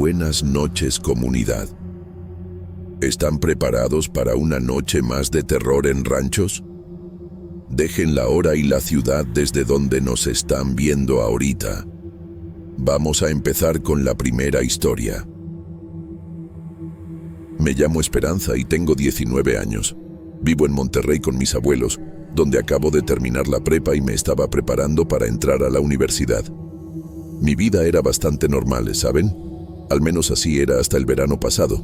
Buenas noches, comunidad. ¿Están preparados para una noche más de terror en ranchos? Dejen la hora y la ciudad desde donde nos están viendo ahorita. Vamos a empezar con la primera historia. Me llamo Esperanza y tengo 19 años. Vivo en Monterrey con mis abuelos, donde acabo de terminar la prepa y me estaba preparando para entrar a la universidad. Mi vida era bastante normal, ¿saben? Al menos así era hasta el verano pasado,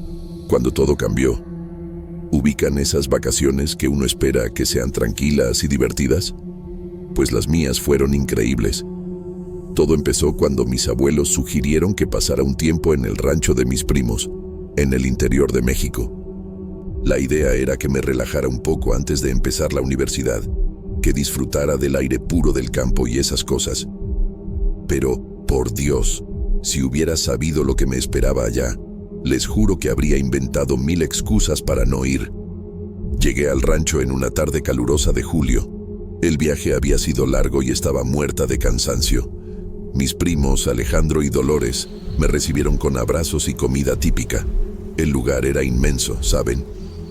cuando todo cambió. ¿Ubican esas vacaciones que uno espera que sean tranquilas y divertidas? Pues las mías fueron increíbles. Todo empezó cuando mis abuelos sugirieron que pasara un tiempo en el rancho de mis primos, en el interior de México. La idea era que me relajara un poco antes de empezar la universidad, que disfrutara del aire puro del campo y esas cosas. Pero, por Dios, si hubiera sabido lo que me esperaba allá, les juro que habría inventado 1000 excusas para no ir. Llegué al rancho en una tarde calurosa de julio. El viaje había sido largo y estaba muerta de cansancio. Mis primos, Alejandro y Dolores, me recibieron con abrazos y comida típica. El lugar era inmenso, ¿saben?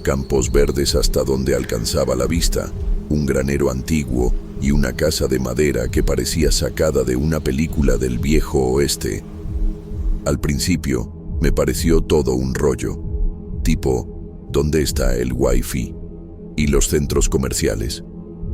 Campos verdes hasta donde alcanzaba la vista, un granero antiguo y una casa de madera que parecía sacada de una película del viejo oeste. Al principio, me pareció todo un rollo, tipo, ¿dónde está el wifi? Y los centros comerciales.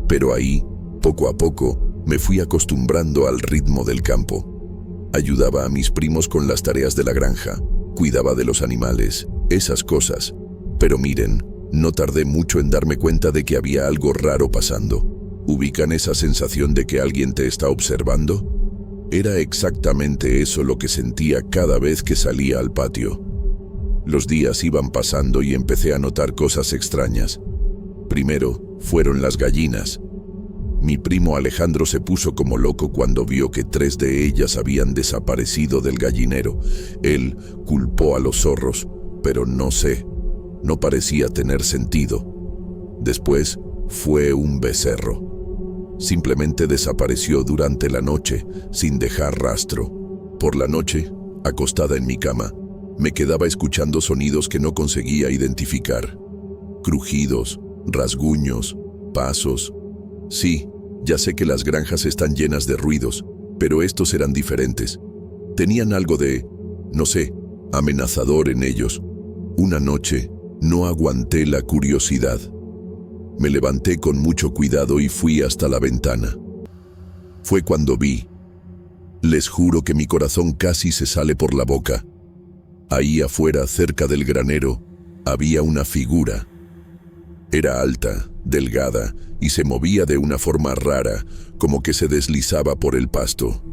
Pero ahí, poco a poco, me fui acostumbrando al ritmo del campo. Ayudaba a mis primos con las tareas de la granja, cuidaba de los animales, esas cosas. Pero miren, no tardé mucho en darme cuenta de que había algo raro pasando. ¿Ubican esa sensación de que alguien te está observando? Era exactamente eso lo que sentía cada vez que salía al patio. Los días iban pasando y empecé a notar cosas extrañas. Primero, fueron las gallinas. Mi primo Alejandro se puso como loco cuando vio que 3 de ellas habían desaparecido del gallinero. Él culpó a los zorros, pero no sé, no parecía tener sentido. Después, fue un becerro. Simplemente desapareció durante la noche, sin dejar rastro. Por la noche, acostada en mi cama, me quedaba escuchando sonidos que no conseguía identificar. Crujidos, rasguños, pasos. Sí, ya sé que las granjas están llenas de ruidos, pero estos eran diferentes. Tenían algo de, no sé, amenazador en ellos. Una noche, no aguanté la curiosidad. Me levanté con mucho cuidado y fui hasta la ventana. Fue cuando vi. Les juro que mi corazón casi se sale por la boca. Ahí afuera, cerca del granero, había una figura. Era alta, delgada, y se movía de una forma rara, como que se deslizaba por el pasto.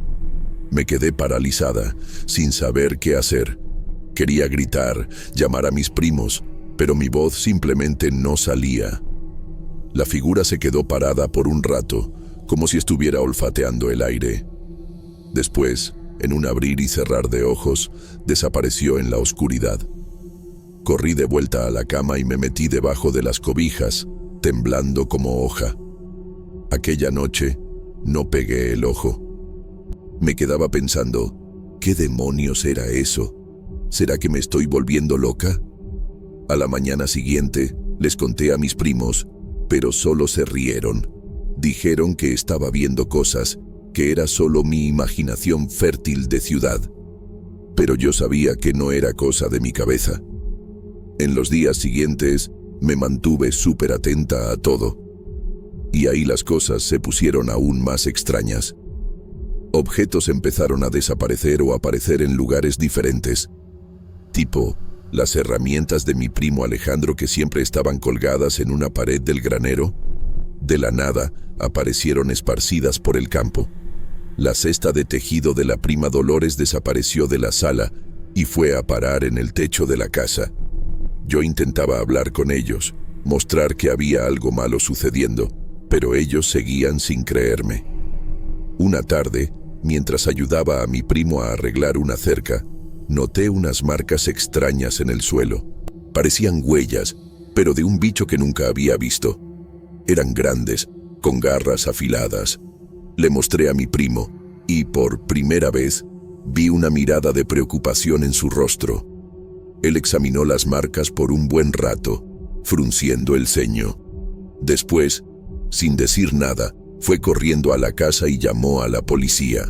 Me quedé paralizada, sin saber qué hacer. Quería gritar, llamar a mis primos, pero mi voz simplemente no salía. La figura se quedó parada por un rato, como si estuviera olfateando el aire. Después, en un abrir y cerrar de ojos, desapareció en la oscuridad. Corrí de vuelta a la cama y me metí debajo de las cobijas, temblando como hoja. Aquella noche, no pegué el ojo. Me quedaba pensando, ¿qué demonios era eso? ¿Será que me estoy volviendo loca? A la mañana siguiente, les conté a mis primos, pero solo se rieron. Dijeron que estaba viendo cosas, que era solo mi imaginación fértil de ciudad. Pero yo sabía que no era cosa de mi cabeza. En los días siguientes, me mantuve súper atenta a todo. Y ahí las cosas se pusieron aún más extrañas. Objetos empezaron a desaparecer o aparecer en lugares diferentes. Tipo, las herramientas de mi primo Alejandro que siempre estaban colgadas en una pared del granero. De la nada, aparecieron esparcidas por el campo. La cesta de tejido de la prima Dolores desapareció de la sala y fue a parar en el techo de la casa. Yo intentaba hablar con ellos, mostrar que había algo malo sucediendo, pero ellos seguían sin creerme. Una tarde, mientras ayudaba a mi primo a arreglar una cerca, noté unas marcas extrañas en el suelo. Parecían huellas, pero de un bicho que nunca había visto. Eran grandes, con garras afiladas. Le mostré a mi primo, y por primera vez, Vi una mirada de preocupación en su rostro. Él examinó las marcas por un buen rato, frunciendo el ceño. Después, sin decir nada, fue corriendo a la casa y llamó a la policía.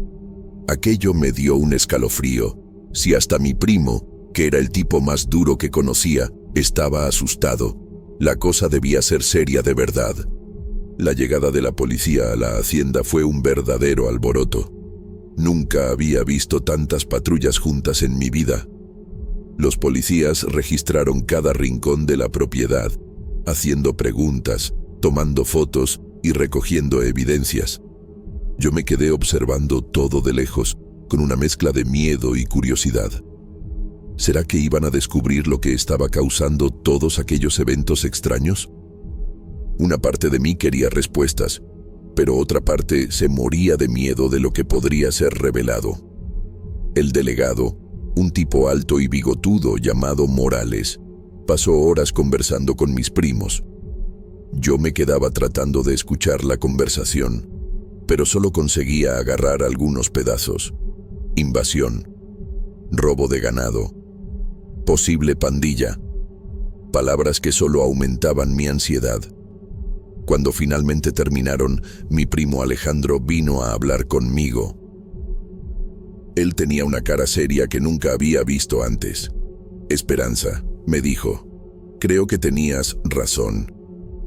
Aquello me dio un escalofrío. Si hasta mi primo, que era el tipo más duro que conocía, estaba asustado, la cosa debía ser seria de verdad. La llegada de la policía a la hacienda fue un verdadero alboroto. Nunca había visto tantas patrullas juntas en mi vida. Los policías registraron cada rincón de la propiedad, haciendo preguntas, tomando fotos y recogiendo evidencias. Yo me quedé observando todo de lejos, con una mezcla de miedo y curiosidad. ¿Será que iban a descubrir lo que estaba causando todos aquellos eventos extraños? Una parte de mí quería respuestas, pero otra parte se moría de miedo de lo que podría ser revelado. El delegado, un tipo alto y bigotudo llamado Morales, pasó horas conversando con mis primos. Yo me quedaba tratando de escuchar la conversación, pero solo conseguía agarrar algunos pedazos. Invasión, robo de ganado, posible pandilla, palabras que solo aumentaban mi ansiedad. Cuando finalmente terminaron, mi primo Alejandro vino a hablar conmigo. Él tenía una cara seria que nunca había visto antes. Esperanza, me dijo, creo que tenías razón.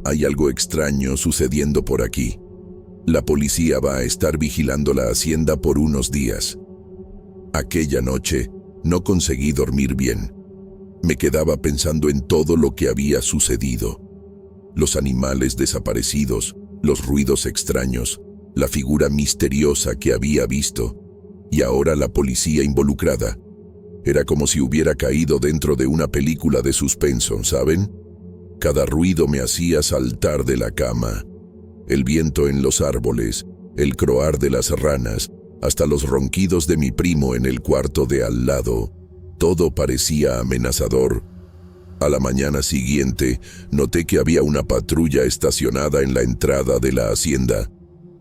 Hay algo extraño sucediendo por aquí. La policía va a estar vigilando la hacienda por unos días. Aquella noche no conseguí dormir bien. Me quedaba pensando en todo lo que había sucedido. Los animales desaparecidos, los ruidos extraños, la figura misteriosa que había visto, y ahora la policía involucrada. Era como si hubiera caído dentro de una película de suspenso, ¿saben? Cada ruido me hacía saltar de la cama. El viento en los árboles, el croar de las ranas, hasta los ronquidos de mi primo en el cuarto de al lado. Todo parecía amenazador. A la mañana siguiente, noté que había una patrulla estacionada en la entrada de la hacienda.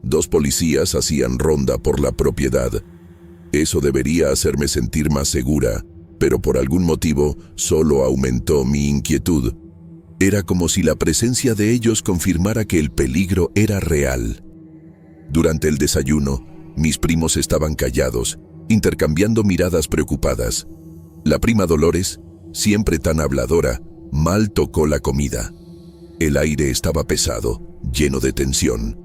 2 policías hacían ronda por la propiedad. Eso debería hacerme sentir más segura, pero por algún motivo solo aumentó mi inquietud. Era como si la presencia de ellos confirmara que el peligro era real. Durante el desayuno, mis primos estaban callados, intercambiando miradas preocupadas. La prima Dolores, siempre tan habladora, mal tocó la comida. El aire estaba pesado, lleno de tensión.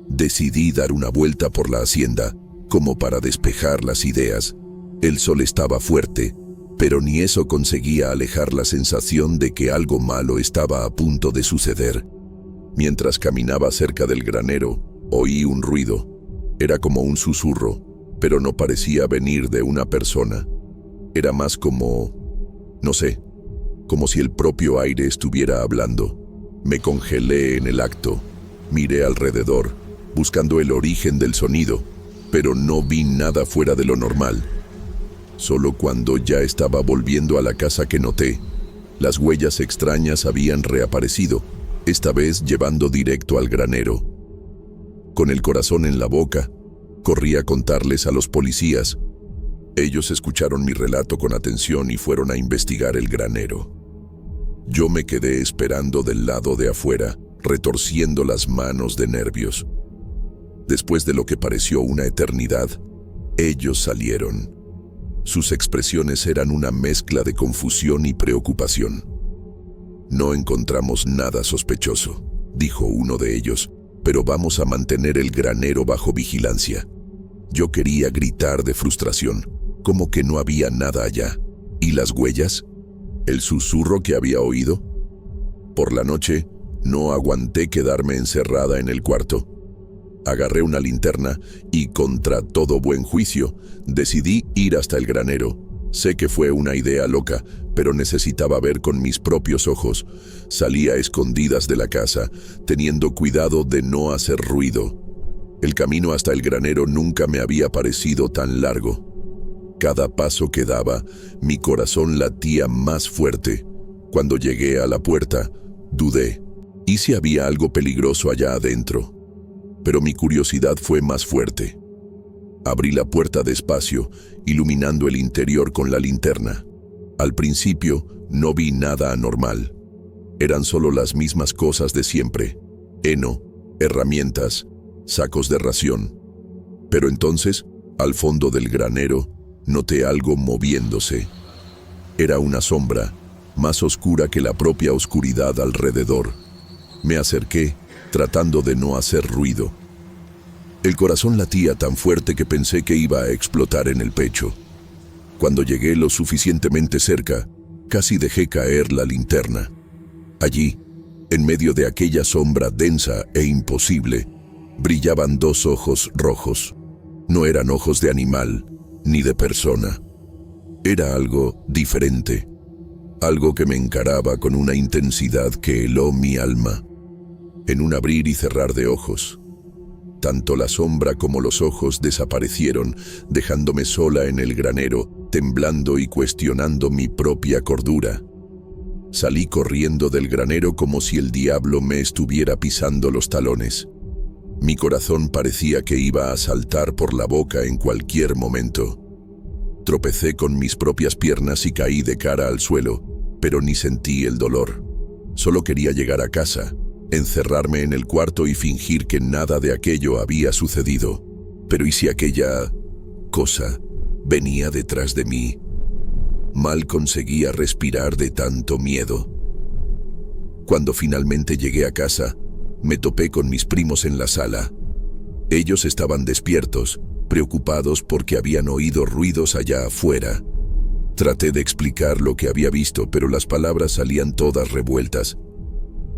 Decidí dar una vuelta por la hacienda, como para despejar las ideas. El sol estaba fuerte, pero ni eso conseguía alejar la sensación de que algo malo estaba a punto de suceder. Mientras caminaba cerca del granero, oí un ruido. Era como un susurro, pero no parecía venir de una persona. Era más como, no sé, como si el propio aire estuviera hablando. Me congelé en el acto. Miré alrededor, buscando el origen del sonido, pero no vi nada fuera de lo normal. Solo cuando ya estaba volviendo a la casa que noté, las huellas extrañas habían reaparecido, esta vez llevando directo al granero. Con el corazón en la boca, corrí a contarles a los policías. Ellos escucharon mi relato con atención y fueron a investigar el granero. Yo me quedé esperando del lado de afuera, retorciendo las manos de nervios. Después de lo que pareció una eternidad, ellos salieron. Sus expresiones eran una mezcla de confusión y preocupación. No encontramos nada sospechoso, dijo uno de ellos, pero vamos a mantener el granero bajo vigilancia. Yo quería gritar de frustración, como que no había nada allá. ¿Y las huellas? ¿El susurro que había oído? Por la noche, no aguanté quedarme encerrada en el cuarto. Agarré una linterna y, contra todo buen juicio, decidí ir hasta el granero. Sé que fue una idea loca, pero necesitaba ver con mis propios ojos. Salí a escondidas de la casa, teniendo cuidado de no hacer ruido. El camino hasta el granero nunca me había parecido tan largo. Cada paso que daba, mi corazón latía más fuerte. Cuando llegué a la puerta, dudé. ¿Y si había algo peligroso allá adentro? Pero mi curiosidad fue más fuerte. Abrí la puerta despacio, iluminando el interior con la linterna. Al principio, no vi nada anormal. Eran solo las mismas cosas de siempre: heno, herramientas, sacos de ración. Pero entonces, al fondo del granero, noté algo moviéndose. Era una sombra, más oscura que la propia oscuridad alrededor. Me acerqué, tratando de no hacer ruido. El corazón latía tan fuerte que pensé que iba a explotar en el pecho. Cuando llegué lo suficientemente cerca, casi dejé caer la linterna. Allí, en medio de aquella sombra densa e imposible, brillaban dos ojos rojos. No eran ojos de animal, ni de persona. Era algo diferente, algo que me encaraba con una intensidad que heló mi alma. En un abrir y cerrar de ojos, tanto la sombra como los ojos desaparecieron, dejándome sola en el granero, temblando y cuestionando mi propia cordura. Salí corriendo del granero como si el diablo me estuviera pisando los talones. Mi corazón parecía que iba a saltar por la boca en cualquier momento. Tropecé con mis propias piernas y caí de cara al suelo, pero ni sentí el dolor. Solo quería llegar a casa, encerrarme en el cuarto y fingir que nada de aquello había sucedido. Pero ¿y si aquella cosa venía detrás de mí? Mal conseguía respirar de tanto miedo. Cuando finalmente llegué a casa, me topé con mis primos en la sala. Ellos estaban despiertos, preocupados porque habían oído ruidos allá afuera. Traté de explicar lo que había visto, pero las palabras salían todas revueltas.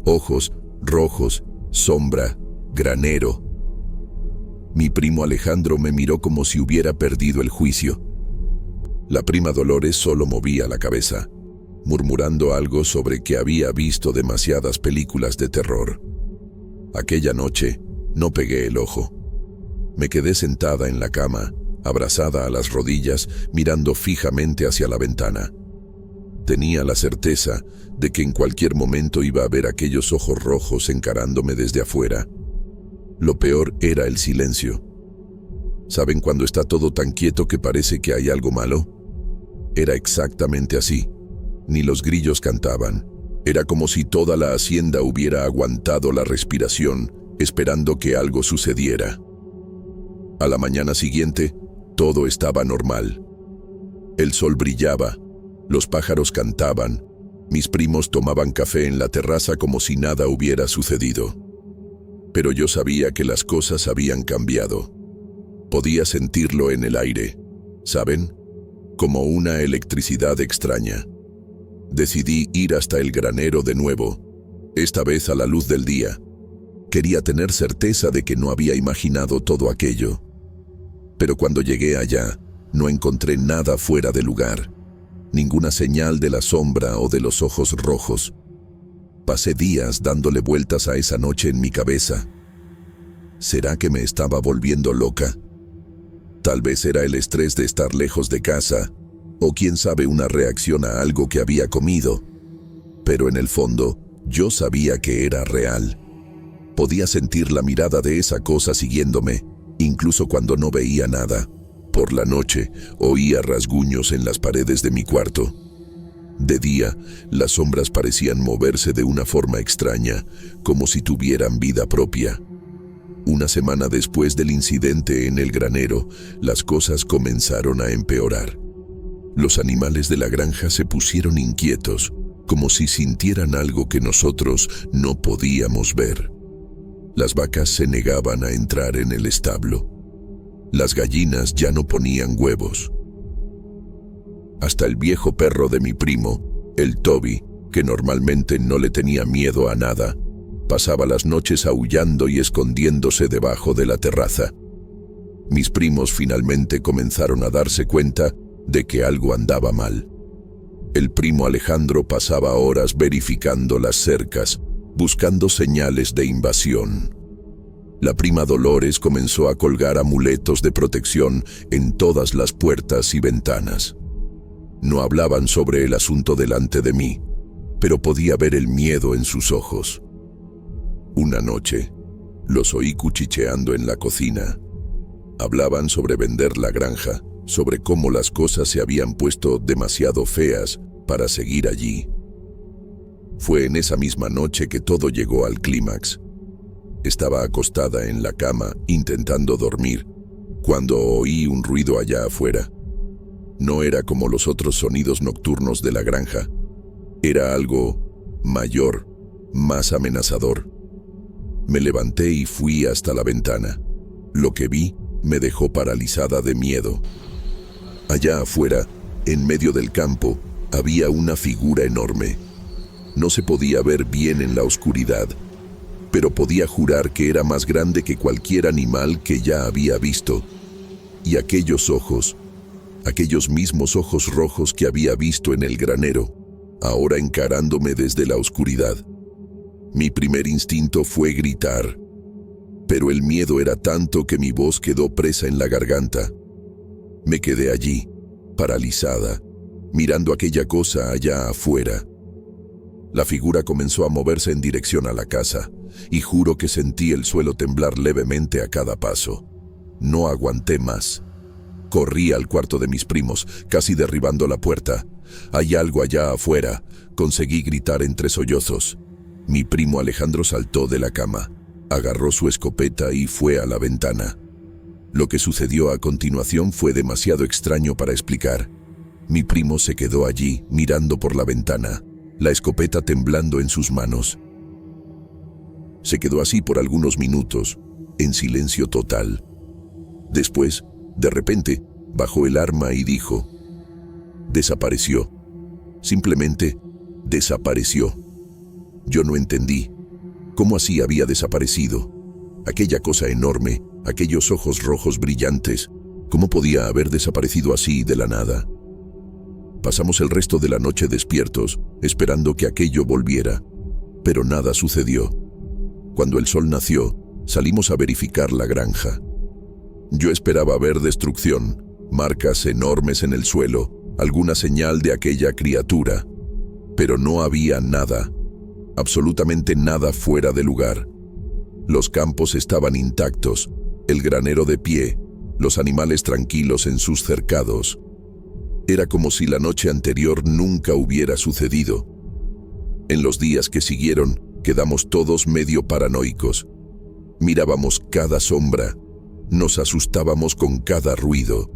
Ojos rojos, sombra, granero. Mi primo Alejandro me miró como si hubiera perdido el juicio. La prima Dolores solo movía la cabeza, murmurando algo sobre que había visto demasiadas películas de terror. Aquella noche no pegué el ojo. Me quedé sentada en la cama, abrazada a las rodillas, mirando fijamente hacia la ventana. Tenía la certeza de que en cualquier momento iba a ver aquellos ojos rojos encarándome desde afuera. Lo peor era el silencio. ¿Saben cuando está todo tan quieto que parece que hay algo malo? Era exactamente así. Ni los grillos cantaban. Era como si toda la hacienda hubiera aguantado la respiración, esperando que algo sucediera. A la mañana siguiente, todo estaba normal. El sol brillaba, los pájaros cantaban, mis primos tomaban café en la terraza como si nada hubiera sucedido. Pero yo sabía que las cosas habían cambiado. Podía sentirlo en el aire, ¿saben? Como una electricidad extraña. Decidí ir hasta el granero de nuevo, esta vez a la luz del día. Quería tener certeza de que no había imaginado todo aquello. Pero cuando llegué allá, no encontré nada fuera de lugar. Ninguna señal de la sombra o de los ojos rojos. Pasé días dándole vueltas a esa noche en mi cabeza. ¿Será que me estaba volviendo loca? Tal vez era el estrés de estar lejos de casa, o quién sabe, una reacción a algo que había comido. Pero en el fondo, yo sabía que era real. Podía sentir la mirada de esa cosa siguiéndome, incluso cuando no veía nada. Por la noche, oía rasguños en las paredes de mi cuarto. De día, las sombras parecían moverse de una forma extraña, como si tuvieran vida propia. Una semana después del incidente en el granero, las cosas comenzaron a empeorar. Los animales de la granja se pusieron inquietos, como si sintieran algo que nosotros no podíamos ver. Las vacas se negaban a entrar en el establo. Las gallinas ya no ponían huevos. Hasta el viejo perro de mi primo, el Toby, que normalmente no le tenía miedo a nada, pasaba las noches aullando y escondiéndose debajo de la terraza. Mis primos finalmente comenzaron a darse cuenta de que algo andaba mal. El primo Alejandro pasaba horas verificando las cercas, buscando señales de invasión. La prima Dolores comenzó a colgar amuletos de protección en todas las puertas y ventanas. No hablaban sobre el asunto delante de mí, pero podía ver el miedo en sus ojos. Una noche, los oí cuchicheando en la cocina. Hablaban sobre vender la granja, sobre cómo las cosas se habían puesto demasiado feas para seguir allí. Fue en esa misma noche que todo llegó al clímax. Estaba acostada en la cama, intentando dormir, cuando oí un ruido allá afuera. No era como los otros sonidos nocturnos de la granja. Era algo mayor, más amenazador. Me levanté y fui hasta la ventana. Lo que vi me dejó paralizada de miedo. Allá afuera, en medio del campo, había una figura enorme. No se podía ver bien en la oscuridad, pero podía jurar que era más grande que cualquier animal que ya había visto. Y aquellos ojos, aquellos mismos ojos rojos que había visto en el granero, ahora encarándome desde la oscuridad. Mi primer instinto fue gritar, pero el miedo era tanto que mi voz quedó presa en la garganta. Me quedé allí, paralizada, mirando aquella cosa allá afuera. La figura comenzó a moverse en dirección a la casa, y juro que sentí el suelo temblar levemente a cada paso. No aguanté más. Corrí al cuarto de mis primos, casi derribando la puerta. «Hay algo allá afuera», conseguí gritar entre sollozos. Mi primo Alejandro saltó de la cama, agarró su escopeta y fue a la ventana. Lo que sucedió a continuación fue demasiado extraño para explicar. Mi primo se quedó allí, mirando por la ventana, la escopeta temblando en sus manos. Se quedó así por algunos minutos, en silencio total. Después, de repente, bajó el arma y dijo: «Desapareció. Simplemente desapareció». Yo no entendí. ¿Cómo así había desaparecido? Aquella cosa enorme, aquellos ojos rojos brillantes, ¿cómo podía haber desaparecido así de la nada? Pasamos el resto de la noche despiertos, esperando que aquello volviera, pero nada sucedió. Cuando el sol nació, salimos a verificar la granja. Yo esperaba ver destrucción, marcas enormes en el suelo, alguna señal de aquella criatura, pero no había nada, absolutamente nada fuera de lugar. Los campos estaban intactos, el granero de pie, los animales tranquilos en sus cercados. Era como si la noche anterior nunca hubiera sucedido. En los días que siguieron, quedamos todos medio paranoicos. Mirábamos cada sombra, nos asustábamos con cada ruido.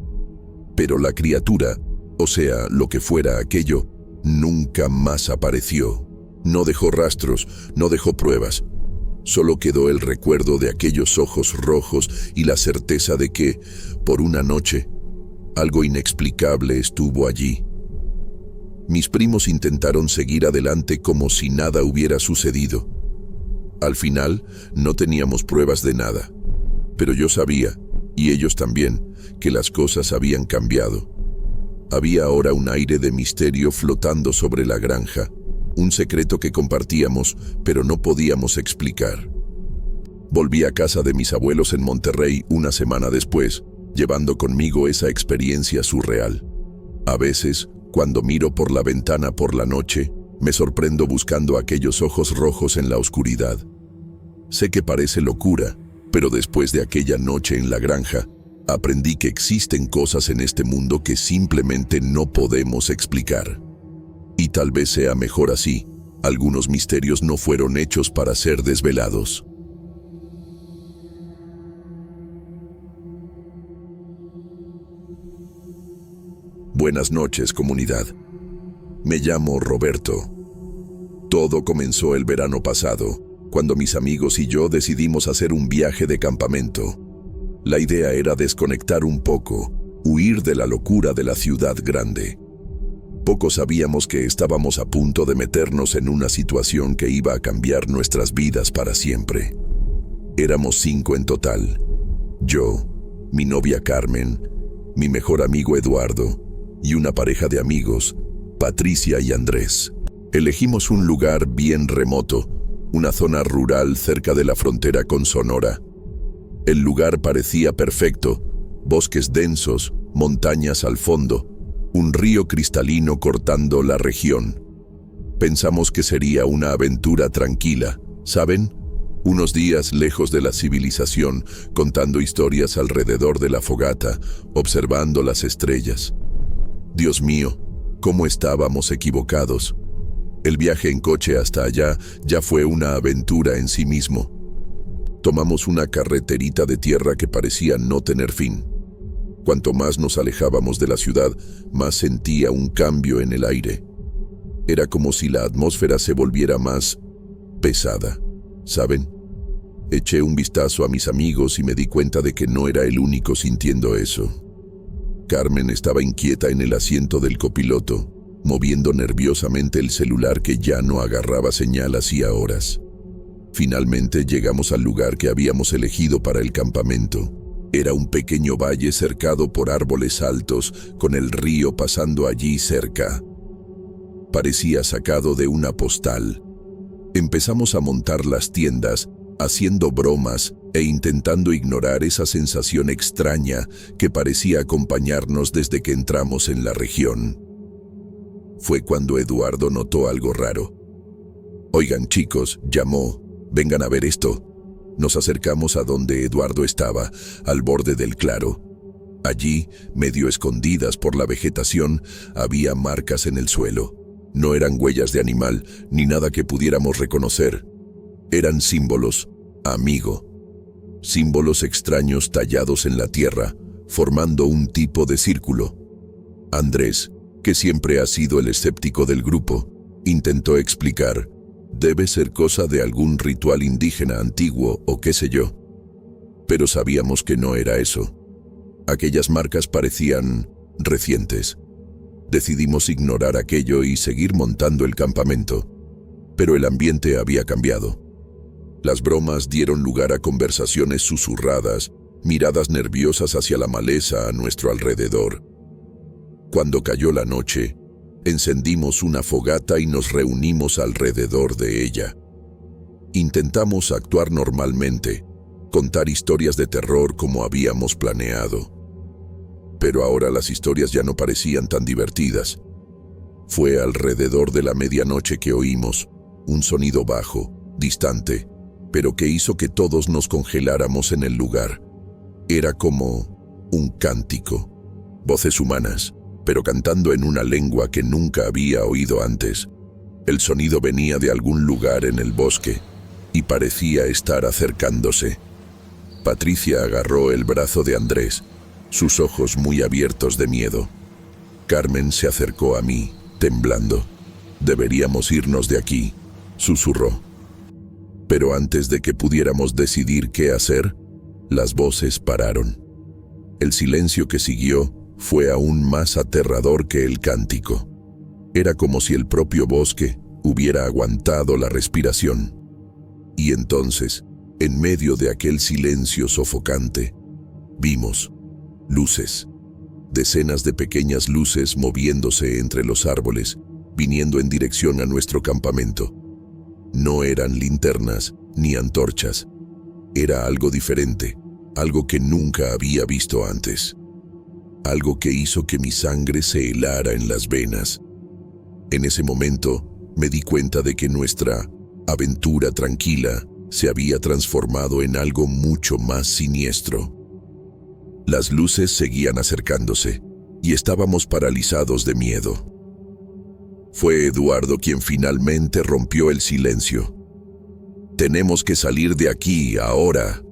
Pero la criatura, o sea, lo que fuera aquello, nunca más apareció. No dejó rastros, no dejó pruebas. Solo quedó el recuerdo de aquellos ojos rojos y la certeza de que, por una noche, algo inexplicable estuvo allí. Mis primos intentaron seguir adelante como si nada hubiera sucedido. Al final, no teníamos pruebas de nada. Pero yo sabía, y ellos también, que las cosas habían cambiado. Había ahora un aire de misterio flotando sobre la granja, un secreto que compartíamos, pero no podíamos explicar. Volví a casa de mis abuelos en Monterrey una semana después, llevando conmigo esa experiencia surreal. A veces, cuando miro por la ventana por la noche, me sorprendo buscando aquellos ojos rojos en la oscuridad. Sé que parece locura, pero después de aquella noche en la granja, aprendí que existen cosas en este mundo que simplemente no podemos explicar. Y tal vez sea mejor así. Algunos misterios no fueron hechos para ser desvelados. Buenas noches, comunidad. Me llamo Roberto. Todo comenzó el verano pasado, cuando mis amigos y yo decidimos hacer un viaje de campamento. La idea era desconectar un poco, huir de la locura de la ciudad grande. Poco sabíamos que estábamos a punto de meternos en una situación que iba a cambiar nuestras vidas para siempre. Éramos 5 en total. Yo, mi novia Carmen, mi mejor amigo Eduardo y una pareja de amigos, Patricia y Andrés. Elegimos un lugar bien remoto, una zona rural cerca de la frontera con Sonora. El lugar parecía perfecto, bosques densos, montañas al fondo, un río cristalino cortando la región. Pensamos que sería una aventura tranquila, ¿saben? Unos días lejos de la civilización, contando historias alrededor de la fogata, observando las estrellas. Dios mío, cómo estábamos equivocados. El viaje en coche hasta allá ya fue una aventura en sí mismo. Tomamos una carreterita de tierra que parecía no tener fin. Cuanto más nos alejábamos de la ciudad, más sentía un cambio en el aire. Era como si la atmósfera se volviera más pesada, ¿saben? Eché un vistazo a mis amigos y me di cuenta de que no era el único sintiendo eso. Carmen estaba inquieta en el asiento del copiloto, moviendo nerviosamente el celular que ya no agarraba señal hacía horas. Finalmente llegamos al lugar que habíamos elegido para el campamento. Era un pequeño valle cercado por árboles altos, con el río pasando allí cerca. Parecía sacado de una postal. Empezamos a montar las tiendas, haciendo bromas e intentando ignorar esa sensación extraña que parecía acompañarnos desde que entramos en la región. Fue cuando Eduardo notó algo raro. «Oigan, chicos», llamó, «vengan a ver esto». Nos acercamos a donde Eduardo estaba, al borde del claro. Allí, medio escondidas por la vegetación, había marcas en el suelo. No eran huellas de animal, ni nada que pudiéramos reconocer. Eran símbolos, amigo. Símbolos extraños tallados en la tierra, formando un tipo de círculo. Andrés, que siempre ha sido el escéptico del grupo, intentó explicar: «Debe ser cosa de algún ritual indígena antiguo o qué sé yo». Pero sabíamos que no era eso. Aquellas marcas parecían recientes. Decidimos ignorar aquello y seguir montando el campamento. Pero el ambiente había cambiado. Las bromas dieron lugar a conversaciones susurradas, miradas nerviosas hacia la maleza a nuestro alrededor. Cuando cayó la noche, encendimos una fogata y nos reunimos alrededor de ella. Intentamos actuar normalmente, contar historias de terror como habíamos planeado. Pero ahora las historias ya no parecían tan divertidas. Fue alrededor de la medianoche que oímos un sonido bajo, distante, pero que hizo que todos nos congeláramos en el lugar. Era como un cántico, voces humanas, pero cantando en una lengua que nunca había oído antes. El sonido venía de algún lugar en el bosque y parecía estar acercándose. Patricia agarró el brazo de Andrés, sus ojos muy abiertos de miedo. Carmen se acercó a mí, temblando. «Deberíamos irnos de aquí», susurró. Pero antes de que pudiéramos decidir qué hacer, las voces pararon. El silencio que siguió fue aún más aterrador que el cántico. Era como si el propio bosque hubiera aguantado la respiración. Y entonces, en medio de aquel silencio sofocante, vimos luces. Decenas de pequeñas luces moviéndose entre los árboles, viniendo en dirección a nuestro campamento. No eran linternas ni antorchas. Era algo diferente, algo que nunca había visto antes. Algo que hizo que mi sangre se helara en las venas. En ese momento, me di cuenta de que nuestra aventura tranquila se había transformado en algo mucho más siniestro. Las luces seguían acercándose, y estábamos paralizados de miedo. Fue Eduardo quien finalmente rompió el silencio. «Tenemos que salir de aquí, ahora».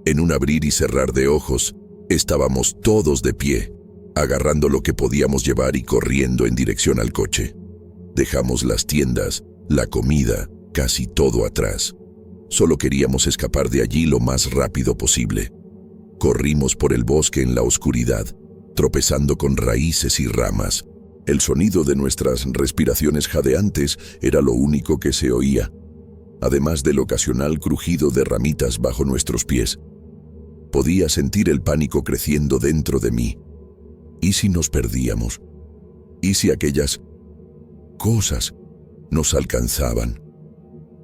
En un abrir y cerrar de ojos, estábamos todos de pie, agarrando lo que podíamos llevar y corriendo en dirección al coche. Dejamos las tiendas, la comida, casi todo atrás. Solo queríamos escapar de allí lo más rápido posible. Corrimos por el bosque en la oscuridad, tropezando con raíces y ramas. El sonido de nuestras respiraciones jadeantes era lo único que se oía, además del ocasional crujido de ramitas bajo nuestros pies. Podía sentir el pánico creciendo dentro de mí. ¿Y si nos perdíamos? ¿Y si aquellas cosas nos alcanzaban?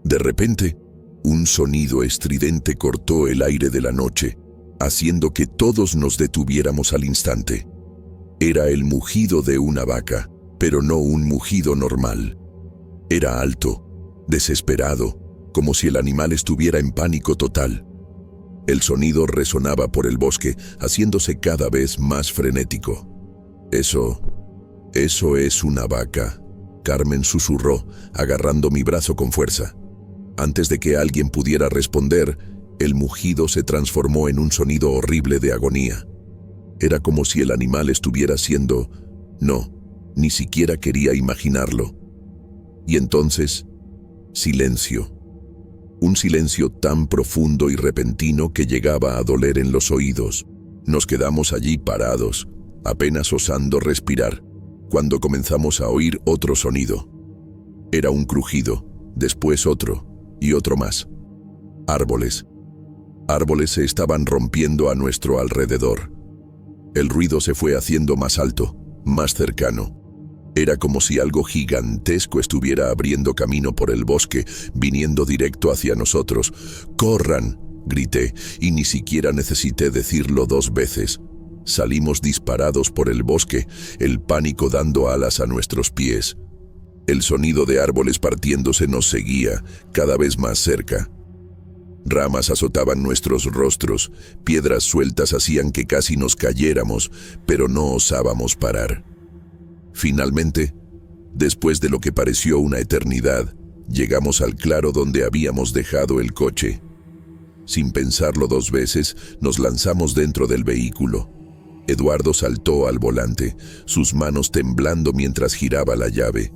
De repente, un sonido estridente cortó el aire de la noche, haciendo que todos nos detuviéramos al instante. Era el mugido de una vaca, pero no un mugido normal. Era alto, desesperado, como si el animal estuviera en pánico total. El sonido resonaba por el bosque, haciéndose cada vez más frenético. Eso es una vaca, Carmen susurró, agarrando mi brazo con fuerza. Antes de que alguien pudiera responder, el mugido se transformó en un sonido horrible de agonía. Era como si el animal estuviera siendo... No, ni siquiera quería imaginarlo. Y entonces, silencio. Un silencio tan profundo y repentino que llegaba a doler en los oídos. Nos quedamos allí parados, apenas osando respirar, cuando comenzamos a oír otro sonido. Era un crujido, después otro, y otro más. Árboles. Árboles se estaban rompiendo a nuestro alrededor. El ruido se fue haciendo más alto, más cercano. Era como si algo gigantesco estuviera abriendo camino por el bosque, viniendo directo hacia nosotros. ¡Corran!, grité, y ni siquiera necesité decirlo 2 veces. Salimos disparados por el bosque, el pánico dando alas a nuestros pies. El sonido de árboles partiéndose nos seguía, cada vez más cerca. Ramas azotaban nuestros rostros, piedras sueltas hacían que casi nos cayéramos, pero no osábamos parar. Finalmente, después de lo que pareció una eternidad, llegamos al claro donde habíamos dejado el coche. Sin pensarlo 2 veces, nos lanzamos dentro del vehículo. Eduardo saltó al volante, sus manos temblando mientras giraba la llave.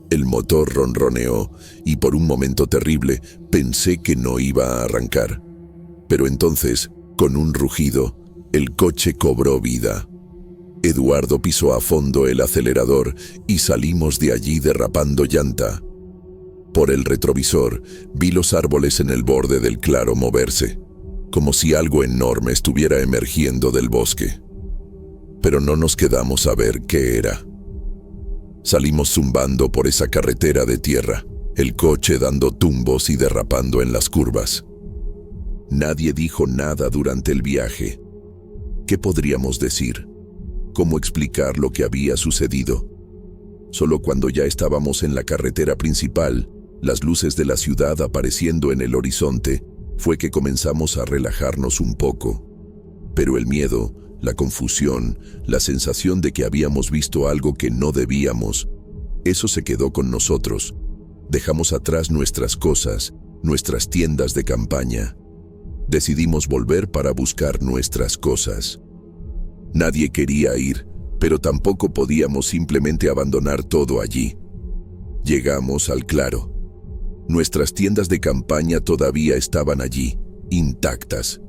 El motor ronroneó y por un momento terrible pensé que no iba a arrancar. Pero entonces, con un rugido, el coche cobró vida. Eduardo pisó a fondo el acelerador y salimos de allí derrapando llanta. Por el retrovisor vi los árboles en el borde del claro moverse, como si algo enorme estuviera emergiendo del bosque. Pero no nos quedamos a ver qué era. Salimos zumbando por esa carretera de tierra, el coche dando tumbos y derrapando en las curvas. Nadie dijo nada durante el viaje. ¿Qué podríamos decir? ¿Cómo explicar lo que había sucedido? Solo cuando ya estábamos en la carretera principal, las luces de la ciudad apareciendo en el horizonte, fue que comenzamos a relajarnos un poco. Pero el miedo, la confusión, la sensación de que habíamos visto algo que no debíamos, eso se quedó con nosotros. Dejamos atrás nuestras cosas, nuestras tiendas de campaña. Decidimos volver para buscar nuestras cosas. Nadie quería ir, pero tampoco podíamos simplemente abandonar todo allí. Llegamos al claro. Nuestras tiendas de campaña todavía estaban allí, intactas.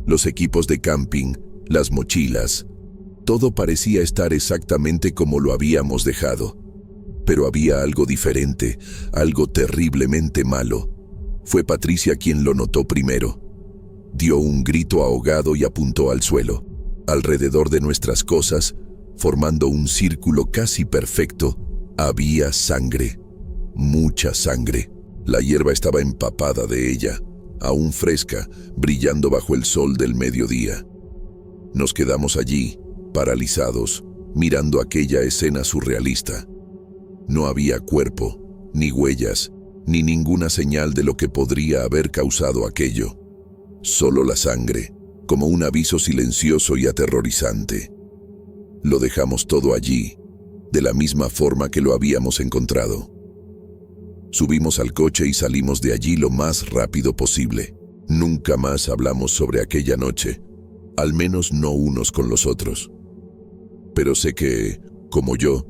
Los equipos de camping, las mochilas, todo parecía estar exactamente como lo habíamos dejado. Pero había algo diferente, algo terriblemente malo. Fue Patricia quien lo notó primero. Dio un grito ahogado y apuntó al suelo. Alrededor de nuestras cosas, formando un círculo casi perfecto, había sangre. Mucha sangre. La hierba estaba empapada de ella, aún fresca, brillando bajo el sol del mediodía. Nos quedamos allí, paralizados, mirando aquella escena surrealista. No había cuerpo, ni huellas, ni ninguna señal de lo que podría haber causado aquello. Solo la sangre, como un aviso silencioso y aterrorizante. Lo dejamos todo allí, de la misma forma que lo habíamos encontrado. Subimos al coche y salimos de allí lo más rápido posible. Nunca más hablamos sobre aquella noche, al menos no unos con los otros. Pero sé que, como yo,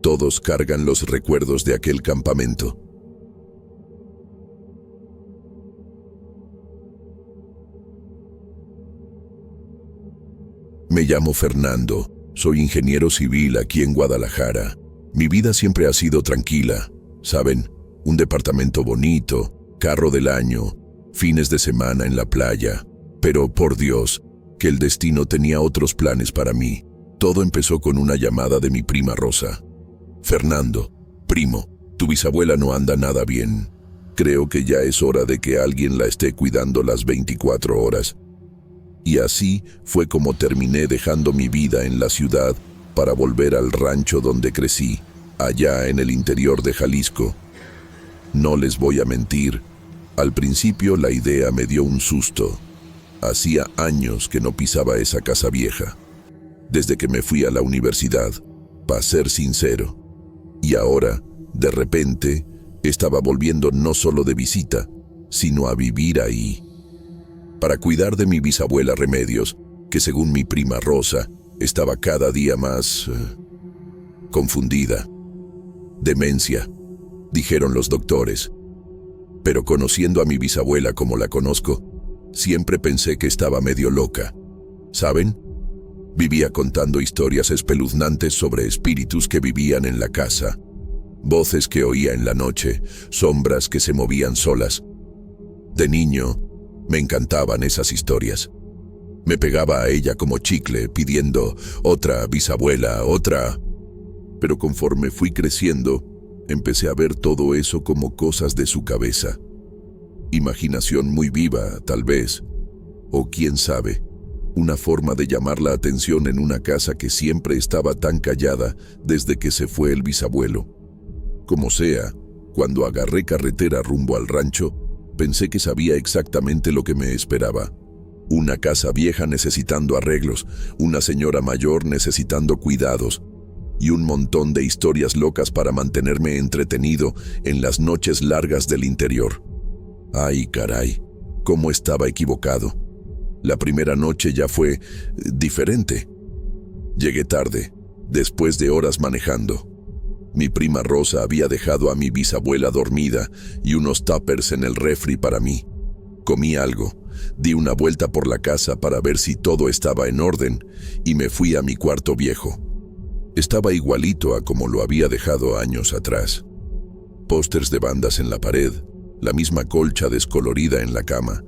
todos cargan los recuerdos de aquel campamento. Me llamo Fernando, soy ingeniero civil aquí en Guadalajara. Mi vida siempre ha sido tranquila, ¿saben? Un departamento bonito, carro del año, fines de semana en la playa. Pero, por Dios, que el destino tenía otros planes para mí. Todo empezó con una llamada de mi prima Rosa. Fernando, primo, tu bisabuela no anda nada bien. Creo que ya es hora de que alguien la esté cuidando las 24 horas. Y así fue como terminé dejando mi vida en la ciudad para volver al rancho donde crecí, allá en el interior de Jalisco. No les voy a mentir, Al principio la idea me dio un susto. Hacía años que no pisaba esa casa vieja, desde que me fui a la universidad, para ser sincero. Y ahora, de repente, estaba volviendo no solo de visita, sino a vivir ahí, para cuidar de mi bisabuela Remedios, que según mi prima Rosa, estaba cada día más confundida. Demencia, dijeron los doctores. Pero conociendo a mi bisabuela como la conozco, siempre pensé que estaba medio loca. ¿Saben? Vivía contando historias espeluznantes sobre espíritus que vivían en la casa, voces que oía en la noche, sombras que se movían solas. De niño, me encantaban esas historias. Me pegaba a ella como chicle, pidiendo otra bisabuela, otra. Pero conforme fui creciendo, empecé a ver todo eso como cosas de su cabeza. Imaginación muy viva, tal vez. O quién sabe, una forma de llamar la atención en una casa que siempre estaba tan callada desde que se fue el bisabuelo. Como sea, cuando agarré carretera rumbo al rancho, pensé que sabía exactamente lo que me esperaba. Una casa vieja necesitando arreglos, una señora mayor necesitando cuidados, y un montón de historias locas para mantenerme entretenido en las noches largas del interior. Ay, caray, cómo estaba equivocado. La primera noche ya fue diferente. Llegué tarde, después de horas manejando. Mi prima Rosa había dejado a mi bisabuela dormida y unos tuppers en el refri para mí. Comí algo, di una vuelta por la casa para ver si todo estaba en orden y me fui a mi cuarto viejo. Estaba igualito a como lo había dejado años atrás. Pósters de bandas en la pared, la misma colcha descolorida en la cama.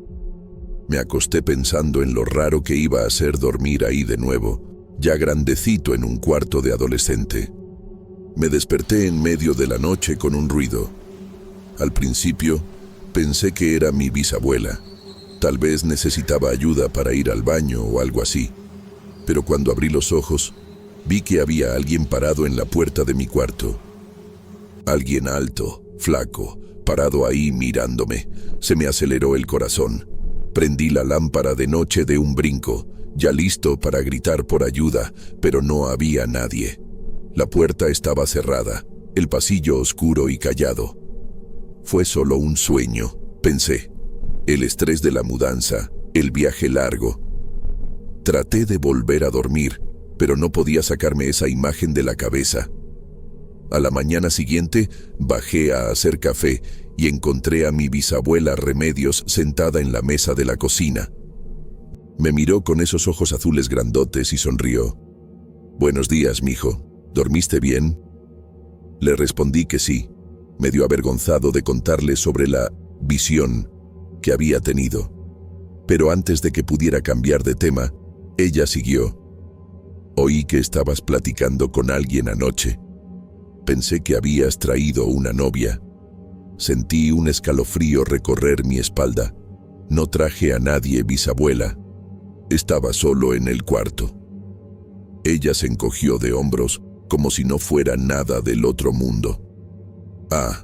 Me acosté pensando en lo raro que iba a ser dormir ahí de nuevo, ya grandecito en un cuarto de adolescente. Me desperté en medio de la noche con un ruido. Al principio, pensé que era mi bisabuela. Tal vez necesitaba ayuda para ir al baño o algo así. Pero cuando abrí los ojos, vi que había alguien parado en la puerta de mi cuarto. Alguien alto, flaco, parado ahí mirándome. Se me aceleró el corazón. Prendí la lámpara de noche de un brinco, ya listo para gritar por ayuda, pero no había nadie. La puerta estaba cerrada, el pasillo oscuro y callado. Fue solo un sueño, pensé. El estrés de la mudanza, el viaje largo. Traté de volver a dormir, pero no podía sacarme esa imagen de la cabeza. A la mañana siguiente, bajé a hacer café y encontré a mi bisabuela Remedios sentada en la mesa de la cocina. Me miró con esos ojos azules grandotes y sonrió. «Buenos días, mijo. ¿Dormiste bien?» Le respondí que sí, medio avergonzado de contarle sobre la visión que había tenido. Pero antes de que pudiera cambiar de tema, ella siguió. «Oí que estabas platicando con alguien anoche. Pensé que habías traído una novia. Sentí un escalofrío recorrer mi espalda. No traje a nadie, bisabuela. Estaba solo en el cuarto». Ella se encogió de hombros, como si no fuera nada del otro mundo. «Ah,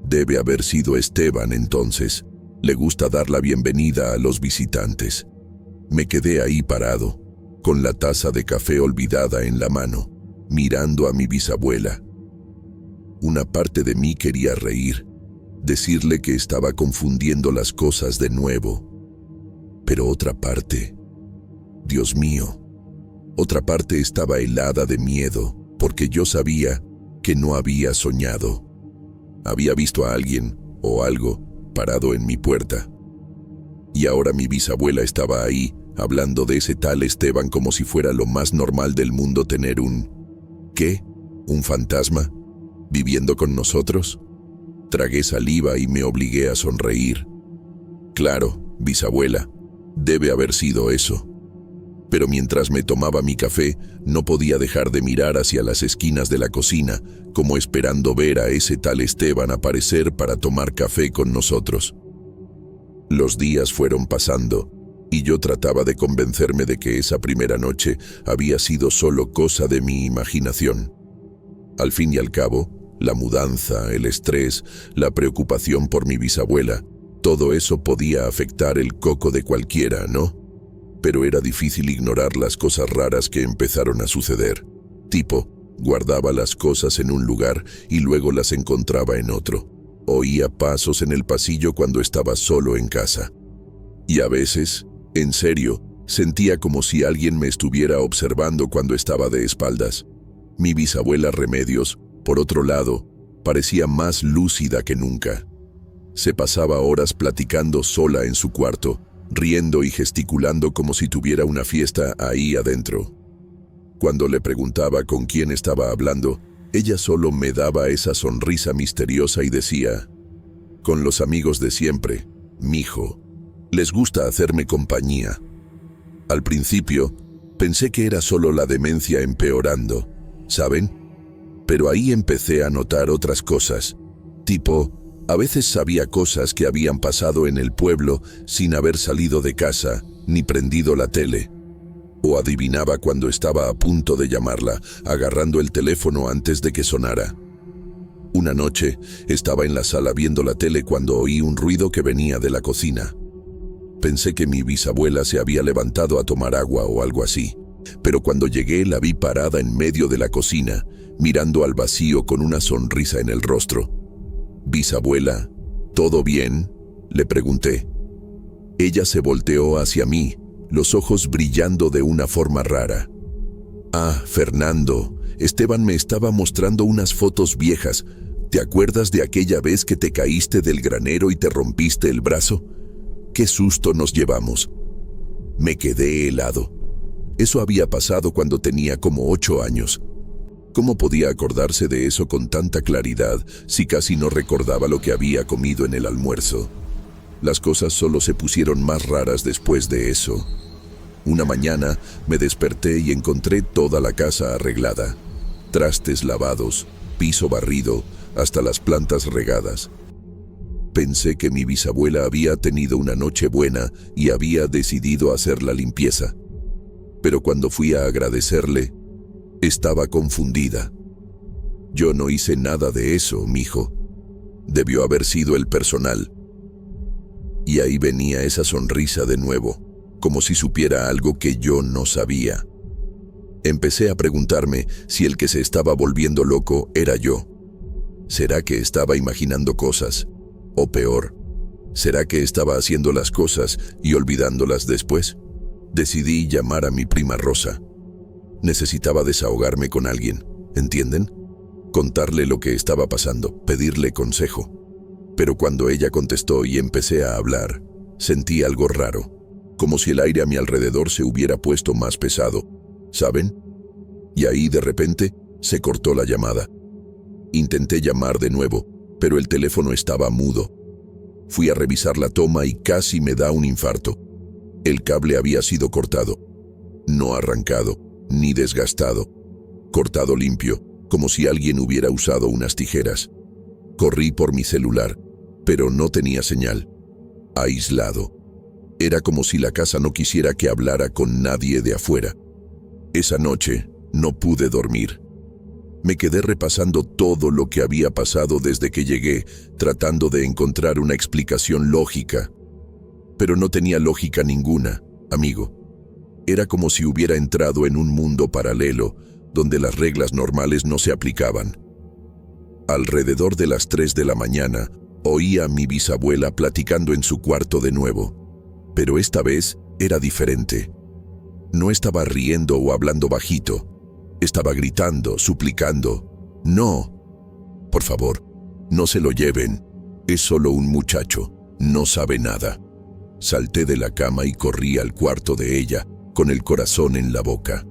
debe haber sido Esteban entonces. Le gusta dar la bienvenida a los visitantes». Me quedé ahí parado, con la taza de café olvidada en la mano, mirando a mi bisabuela. Una parte de mí quería reír, decirle que estaba confundiendo las cosas de nuevo. Pero otra parte, Dios mío, otra parte estaba helada de miedo, porque yo sabía que no había soñado. Había visto a alguien, o algo, parado en mi puerta. Y ahora mi bisabuela estaba ahí, hablando de ese tal Esteban como si fuera lo más normal del mundo tener un... ¿Qué? ¿Un fantasma? ¿Viviendo con nosotros? Tragué saliva y me obligué a sonreír. Claro, bisabuela, debe haber sido eso. Pero mientras me tomaba mi café, no podía dejar de mirar hacia las esquinas de la cocina, como esperando ver a ese tal Esteban aparecer para tomar café con nosotros. Los días fueron pasando, y yo trataba de convencerme de que esa primera noche había sido solo cosa de mi imaginación. Al fin y al cabo, la mudanza, el estrés, la preocupación por mi bisabuela, Todo eso podía afectar el coco de cualquiera, ¿no? Pero era difícil ignorar las cosas raras que empezaron a suceder. Tipo, guardaba las cosas en un lugar y luego las encontraba en otro. Oía pasos en el pasillo cuando estaba solo en casa. Y a veces, en serio, sentía como si alguien me estuviera observando cuando estaba de espaldas. Mi bisabuela Remedios, por otro lado, parecía más lúcida que nunca. Se pasaba horas platicando sola en su cuarto, riendo y gesticulando como si tuviera una fiesta ahí adentro. Cuando le preguntaba con quién estaba hablando, ella solo me daba esa sonrisa misteriosa y decía: «Con los amigos de siempre, mijo. Les gusta hacerme compañía». Al principio, pensé que era solo la demencia empeorando, ¿saben? Pero ahí empecé a notar otras cosas, tipo, a veces sabía cosas que habían pasado en el pueblo sin haber salido de casa ni prendido la tele. O adivinaba cuando estaba a punto de llamarla, agarrando el teléfono antes de que sonara. Una noche, estaba en la sala viendo la tele cuando oí un ruido que venía de la cocina. Pensé que mi bisabuela se había levantado a tomar agua o algo así, pero cuando llegué la vi parada en medio de la cocina, mirando al vacío con una sonrisa en el rostro. «Bisabuela, ¿todo bien?», le pregunté. Ella se volteó hacia mí, los ojos brillando de una forma rara. «Ah, Fernando, Esteban me estaba mostrando unas fotos viejas. ¿Te acuerdas de aquella vez que te caíste del granero y te rompiste el brazo? ¡Qué susto nos llevamos!». Me quedé helado. Eso había pasado cuando tenía como 8 años. ¿Cómo podía acordarse de eso con tanta claridad si casi no recordaba lo que había comido en el almuerzo? Las cosas solo se pusieron más raras después de eso. Una mañana me desperté y encontré toda la casa arreglada. Trastes lavados, piso barrido, hasta las plantas regadas. Pensé que mi bisabuela había tenido una noche buena y había decidido hacer la limpieza. Pero cuando fui a agradecerle, estaba confundida. «Yo no hice nada de eso, mijo. Debió haber sido el personal». Y ahí venía esa sonrisa de nuevo, como si supiera algo que yo no sabía. Empecé a preguntarme si el que se estaba volviendo loco era yo. ¿Será que estaba imaginando cosas? O peor, ¿será que estaba haciendo las cosas y olvidándolas después? Decidí llamar a mi prima Rosa. Necesitaba desahogarme con alguien, ¿entienden? Contarle lo que estaba pasando, pedirle consejo. Pero cuando ella contestó y empecé a hablar, sentí algo raro, como si el aire a mi alrededor se hubiera puesto más pesado, ¿saben? Y ahí de repente se cortó la llamada. Intenté llamar de nuevo, pero el teléfono estaba mudo. Fui a revisar la toma y casi me da un infarto. El cable había sido cortado, no arrancado, ni desgastado, cortado limpio, como si alguien hubiera usado unas tijeras. Corrí por mi celular, pero no tenía señal. Aislado. Era como si la casa no quisiera que hablara con nadie de afuera. Esa noche no pude dormir. Me quedé repasando todo lo que había pasado desde que llegué, tratando de encontrar una explicación lógica. Pero no tenía lógica ninguna, amigo. Era como si hubiera entrado en un mundo paralelo, donde las reglas normales no se aplicaban. Alrededor de las 3 de la mañana, oía a mi bisabuela platicando en su cuarto de nuevo. Pero esta vez era diferente. No estaba riendo o hablando bajito. Estaba gritando, suplicando. «No, por favor, no se lo lleven. Es solo un muchacho, no sabe nada». Salté de la cama y corrí al cuarto de ella, con el corazón en la boca.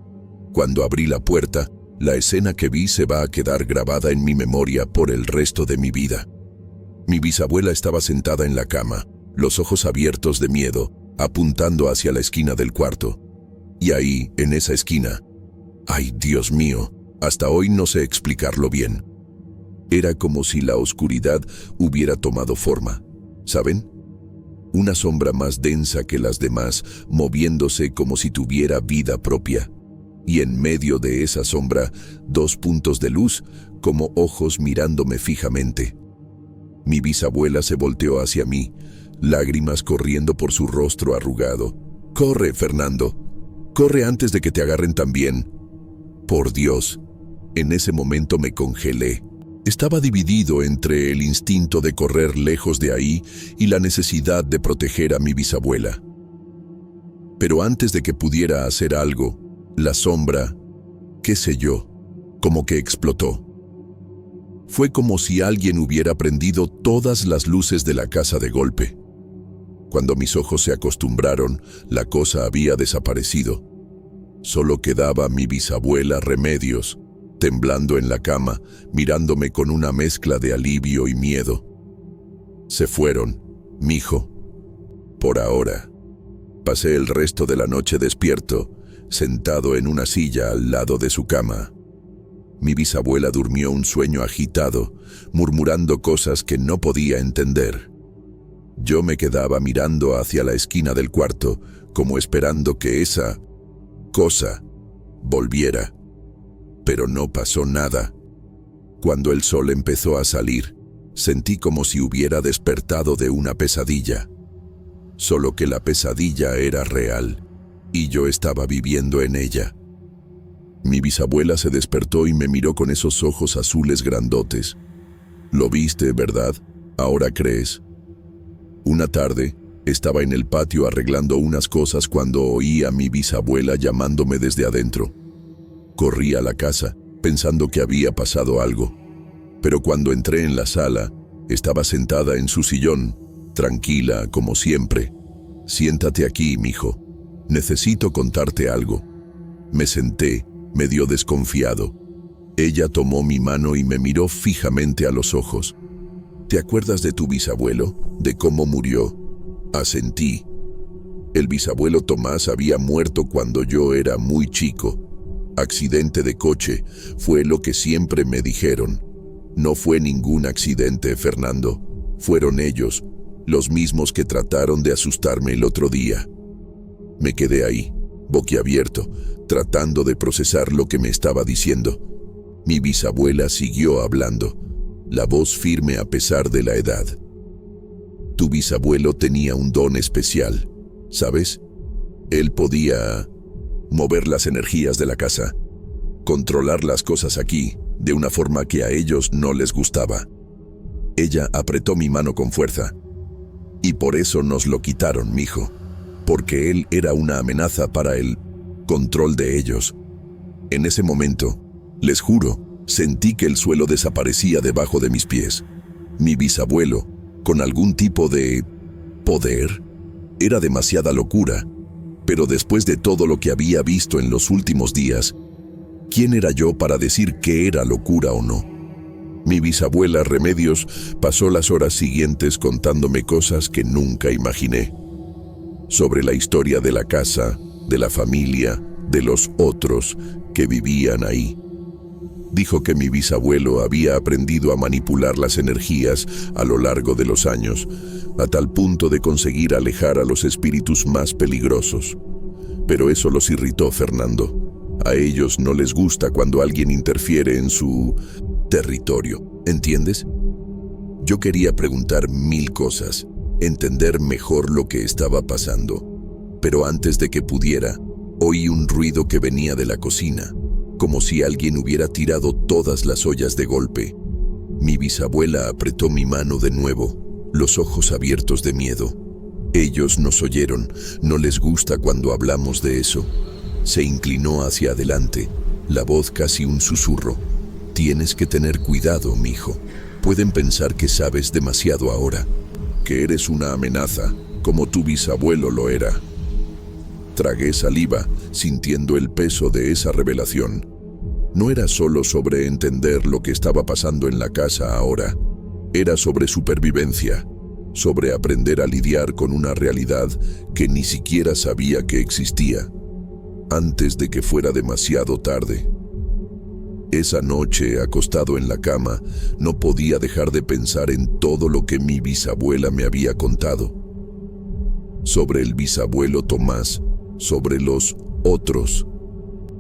Cuando abrí la puerta, la escena que vi se va a quedar grabada en mi memoria por el resto de mi vida. Mi bisabuela estaba sentada en la cama, los ojos abiertos de miedo, apuntando hacia la esquina del cuarto. Y ahí, en esa esquina, ¡ay, Dios mío! Hasta hoy no sé explicarlo bien. Era como si la oscuridad hubiera tomado forma, ¿saben? Una sombra más densa que las demás, moviéndose como si tuviera vida propia. Y en medio de esa sombra, 2 puntos de luz, como ojos mirándome fijamente. Mi bisabuela se volteó hacia mí, lágrimas corriendo por su rostro arrugado. «Corre, Fernando. Corre antes de que te agarren también». Por Dios, en ese momento me congelé. Estaba dividido entre el instinto de correr lejos de ahí y la necesidad de proteger a mi bisabuela. Pero antes de que pudiera hacer algo, la sombra, qué sé yo, como que explotó. Fue como si alguien hubiera prendido todas las luces de la casa de golpe. Cuando mis ojos se acostumbraron, la cosa había desaparecido. Solo quedaba mi bisabuela Remedios, temblando en la cama, mirándome con una mezcla de alivio y miedo. «Se fueron, mijo. Por ahora». Pasé el resto de la noche despierto, sentado en una silla al lado de su cama. Mi bisabuela durmió un sueño agitado, murmurando cosas que no podía entender. Yo me quedaba mirando hacia la esquina del cuarto, como esperando que esa cosa volviera. Pero no pasó nada. Cuando el sol empezó a salir, sentí como si hubiera despertado de una pesadilla. Solo que la pesadilla era real, y yo estaba viviendo en ella. Mi bisabuela se despertó y me miró con esos ojos azules grandotes. «Lo viste, ¿verdad? Ahora crees». Una tarde, estaba en el patio arreglando unas cosas cuando oí a mi bisabuela llamándome desde adentro. Corrí a la casa, pensando que había pasado algo. Pero cuando entré en la sala, estaba sentada en su sillón, tranquila como siempre. «Siéntate aquí, mijo. Necesito contarte algo». Me senté, medio desconfiado. Ella tomó mi mano y me miró fijamente a los ojos. «¿Te acuerdas de tu bisabuelo? ¿De cómo murió?» Asentí. El bisabuelo Tomás había muerto cuando yo era muy chico. Accidente de coche, fue lo que siempre me dijeron. No fue ningún accidente, Fernando. Fueron ellos, los mismos que trataron de asustarme el otro día. Me quedé ahí, boquiabierto, tratando de procesar lo que me estaba diciendo. Mi bisabuela siguió hablando, la voz firme a pesar de la edad. Tu bisabuelo tenía un don especial, ¿sabes? Él podía mover las energías de la casa, controlar las cosas aquí, de una forma que a ellos no les gustaba. Ella apretó mi mano con fuerza. Y por eso nos lo quitaron, mijo, porque él era una amenaza para el control de ellos. En ese momento, les juro, sentí que el suelo desaparecía debajo de mis pies. Mi bisabuelo, con algún tipo de poder, era demasiada locura, pero después de todo lo que había visto en los últimos días, ¿quién era yo para decir que era locura o no? Mi bisabuela Remedios pasó las horas siguientes contándome cosas que nunca imaginé. Sobre la historia de la casa, de la familia, de los otros que vivían ahí. Dijo que mi bisabuelo había aprendido a manipular las energías a lo largo de los años, a tal punto de conseguir alejar a los espíritus más peligrosos. Pero eso los irritó, Fernando. A ellos no les gusta cuando alguien interfiere en su territorio, ¿entiendes? Yo quería preguntar 1000 cosas, entender mejor lo que estaba pasando, pero antes de que pudiera, oí un ruido que venía de la cocina, como si alguien hubiera tirado todas las ollas de golpe. Mi bisabuela apretó mi mano de nuevo, los ojos abiertos de miedo. Ellos nos oyeron, no les gusta cuando hablamos de eso. Se inclinó hacia adelante, la voz casi un susurro. Tienes que tener cuidado, mijo. Pueden pensar que sabes demasiado ahora, que eres una amenaza, como tu bisabuelo lo era. Tragué saliva, sintiendo el peso de esa revelación. No era solo sobre entender lo que estaba pasando en la casa ahora. Era sobre supervivencia, sobre aprender a lidiar con una realidad que ni siquiera sabía que existía, antes de que fuera demasiado tarde. Esa noche, acostado en la cama, no podía dejar de pensar en todo lo que mi bisabuela me había contado. Sobre el bisabuelo Tomás, sobre los otros.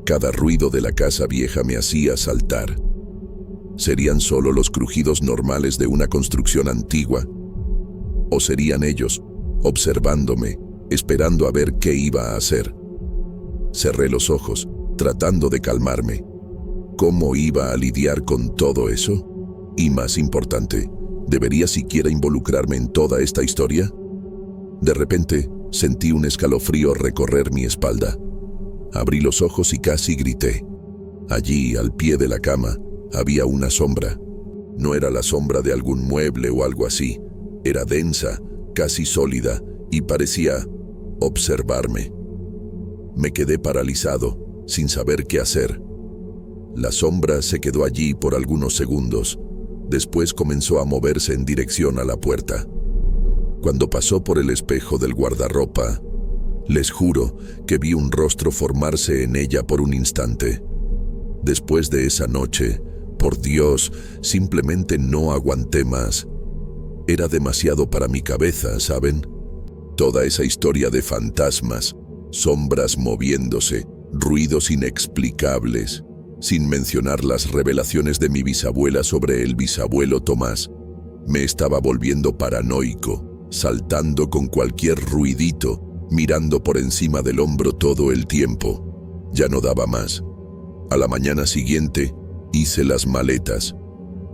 Cada ruido de la casa vieja me hacía saltar. ¿Serían solo los crujidos normales de una construcción antigua? ¿O serían ellos, observándome, esperando a ver qué iba a hacer. Cerré los ojos, tratando de calmarme. ¿Cómo iba a lidiar con todo eso? Y más importante, ¿debería siquiera involucrarme en toda esta historia? De repente, sentí un escalofrío recorrer mi espalda. Abrí los ojos y casi grité. Allí, al pie de la cama, había una sombra. No era la sombra de algún mueble o algo así. Era densa, casi sólida, y parecía observarme. Me quedé paralizado, sin saber qué hacer. La sombra se quedó allí por algunos segundos. Después comenzó a moverse en dirección a la puerta. Cuando pasó por el espejo del guardarropa, les juro que vi un rostro formarse en ella por un instante. Después de esa noche, por Dios, simplemente no aguanté más. Era demasiado para mi cabeza, ¿saben? Toda esa historia de fantasmas, sombras moviéndose, ruidos inexplicables, sin mencionar las revelaciones de mi bisabuela sobre el bisabuelo Tomás. Me estaba volviendo paranoico, saltando con cualquier ruidito, mirando por encima del hombro todo el tiempo. Ya no daba más. A la mañana siguiente, hice las maletas.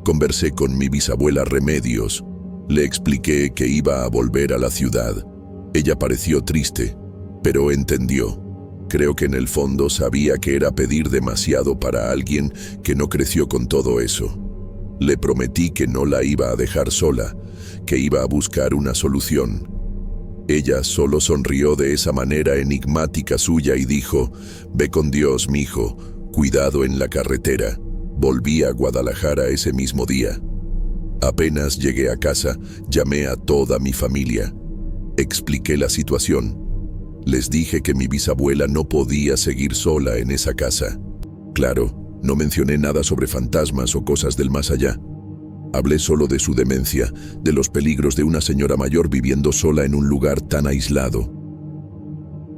Conversé con mi bisabuela Remedios. Le expliqué que iba a volver a la ciudad. Ella pareció triste, pero entendió. Creo que en el fondo sabía que era pedir demasiado para alguien que no creció con todo eso. Le prometí que no la iba a dejar sola, que iba a buscar una solución. Ella solo sonrió de esa manera enigmática suya y dijo: «Ve con Dios, mijo, cuidado en la carretera». Volví a Guadalajara ese mismo día. Apenas llegué a casa, llamé a toda mi familia. Expliqué la situación. Les dije que mi bisabuela no podía seguir sola en esa casa. Claro, no mencioné nada sobre fantasmas o cosas del más allá. Hablé solo de su demencia, de los peligros de una señora mayor viviendo sola en un lugar tan aislado.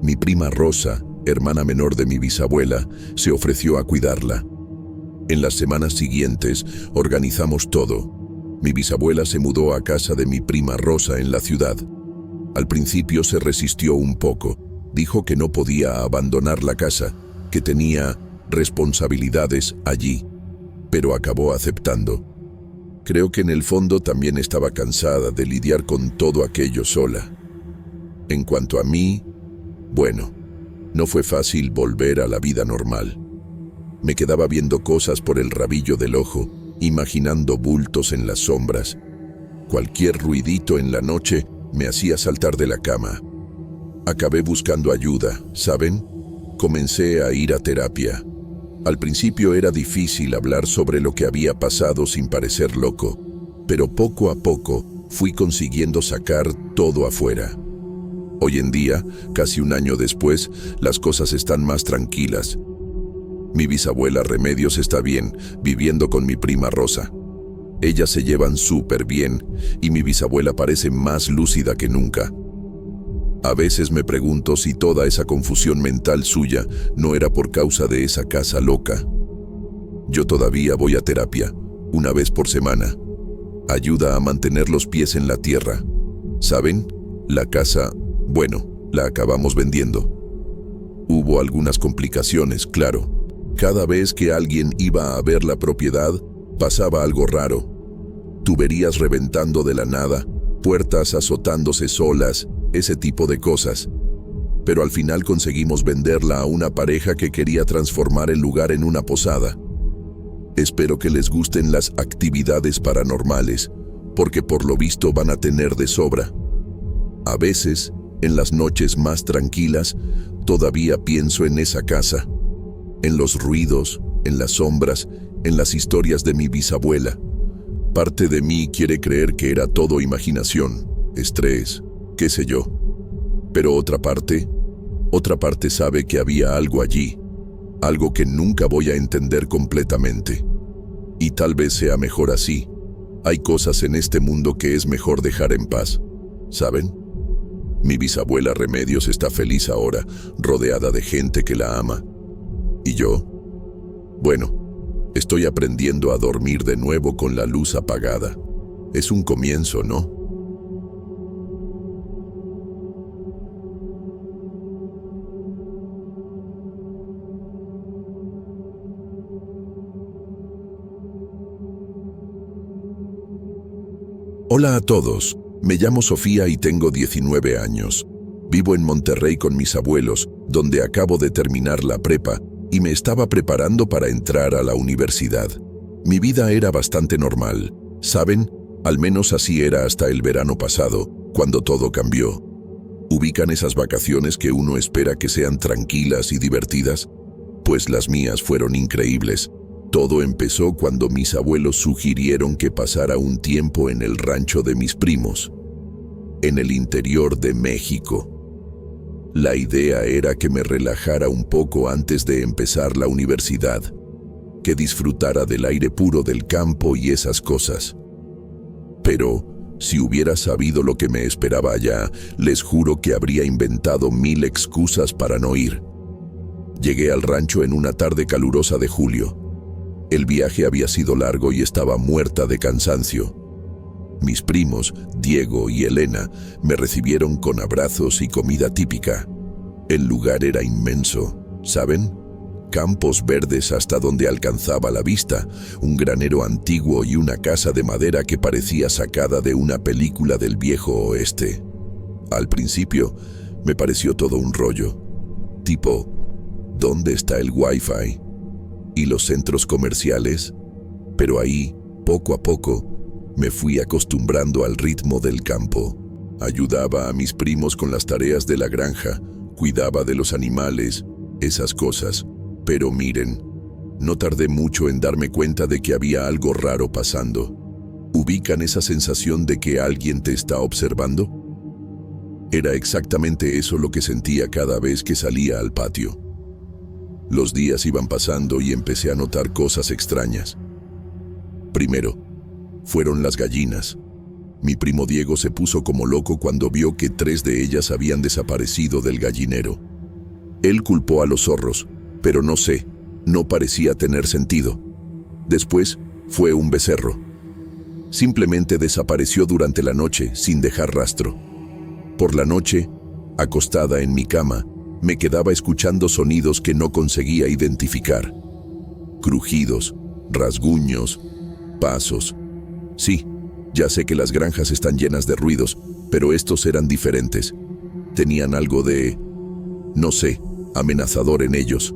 Mi prima Rosa, hermana menor de mi bisabuela, se ofreció a cuidarla. En las semanas siguientes, organizamos todo. Mi bisabuela se mudó a casa de mi prima Rosa en la ciudad. Al principio se resistió un poco. Dijo que no podía abandonar la casa, que tenía responsabilidades allí, pero acabó aceptando. Creo que en el fondo también estaba cansada de lidiar con todo aquello sola. En cuanto a mí, bueno, no fue fácil volver a la vida normal. Me quedaba viendo cosas por el rabillo del ojo, imaginando bultos en las sombras. Cualquier ruidito en la noche me hacía saltar de la cama. Acabé buscando ayuda, ¿saben? Comencé a ir a terapia. Al principio era difícil hablar sobre lo que había pasado sin parecer loco, pero poco a poco fui consiguiendo sacar todo afuera. Hoy en día, casi un año después, las cosas están más tranquilas. Mi bisabuela Remedios está bien, viviendo con mi prima Rosa. Ellas se llevan súper bien y mi bisabuela parece más lúcida que nunca. A veces me pregunto si toda esa confusión mental suya no era por causa de esa casa loca. Yo todavía voy a terapia, una vez por semana. Ayuda a mantener los pies en la tierra. ¿Saben? La casa, bueno, la acabamos vendiendo. Hubo algunas complicaciones, claro. Cada vez que alguien iba a ver la propiedad, pasaba algo raro. Tuberías reventando de la nada, puertas azotándose solas, ese tipo de cosas. Pero al final conseguimos venderla a una pareja que quería transformar el lugar en una posada. Espero que les gusten las actividades paranormales, porque por lo visto van a tener de sobra. A veces, en las noches más tranquilas, todavía pienso en esa casa. En los ruidos, en las sombras, en las historias de mi bisabuela. Parte de mí quiere creer que era todo imaginación, estrés, qué sé yo. Pero otra parte sabe que había algo allí, algo que nunca voy a entender completamente. Y tal vez sea mejor así. Hay cosas en este mundo que es mejor dejar en paz, ¿saben? Mi bisabuela Remedios está feliz ahora, rodeada de gente que la ama. ¿Y yo? Bueno, estoy aprendiendo a dormir de nuevo con la luz apagada. Es un comienzo, ¿no? Hola a todos, me llamo Sofía y tengo 19 años. Vivo en Monterrey con mis abuelos, donde acabo de terminar la prepa y me estaba preparando para entrar a la universidad. Mi vida era bastante normal, ¿saben? Al menos así era hasta el verano pasado, cuando todo cambió. ¿Ubican esas vacaciones que uno espera que sean tranquilas y divertidas? Pues las mías fueron increíbles. Todo empezó cuando mis abuelos sugirieron que pasara un tiempo en el rancho de mis primos, en el interior de México. La idea era que me relajara un poco antes de empezar la universidad, que disfrutara del aire puro del campo y esas cosas. Pero, si hubiera sabido lo que me esperaba allá, les juro que habría inventado 1000 excusas para no ir. Llegué al rancho en una tarde calurosa de julio. El viaje había sido largo y estaba muerta de cansancio. Mis primos, Diego y Elena, me recibieron con abrazos y comida típica. El lugar era inmenso, ¿saben? Campos verdes hasta donde alcanzaba la vista, un granero antiguo y una casa de madera que parecía sacada de una película del viejo oeste. Al principio, me pareció todo un rollo. Tipo, ¿dónde está el Wi-Fi? ¿Y los centros comerciales? Pero ahí, poco a poco, me fui acostumbrando al ritmo del campo. Ayudaba a mis primos con las tareas de la granja, cuidaba de los animales, esas cosas. Pero miren, no tardé mucho en darme cuenta de que había algo raro pasando. ¿Ubican esa sensación de que alguien te está observando? Era exactamente eso lo que sentía cada vez que salía al patio. Los días iban pasando y empecé a notar cosas extrañas. Primero, fueron las gallinas. Mi primo Diego se puso como loco cuando vio que 3 de ellas habían desaparecido del gallinero. Él culpó a los zorros, pero no sé, no parecía tener sentido. Después, fue un becerro. Simplemente desapareció durante la noche sin dejar rastro. Por la noche, acostada en mi cama, me quedaba escuchando sonidos que no conseguía identificar. Crujidos, rasguños, pasos. Sí, ya sé que las granjas están llenas de ruidos, pero estos eran diferentes. Tenían algo de, no sé, amenazador en ellos.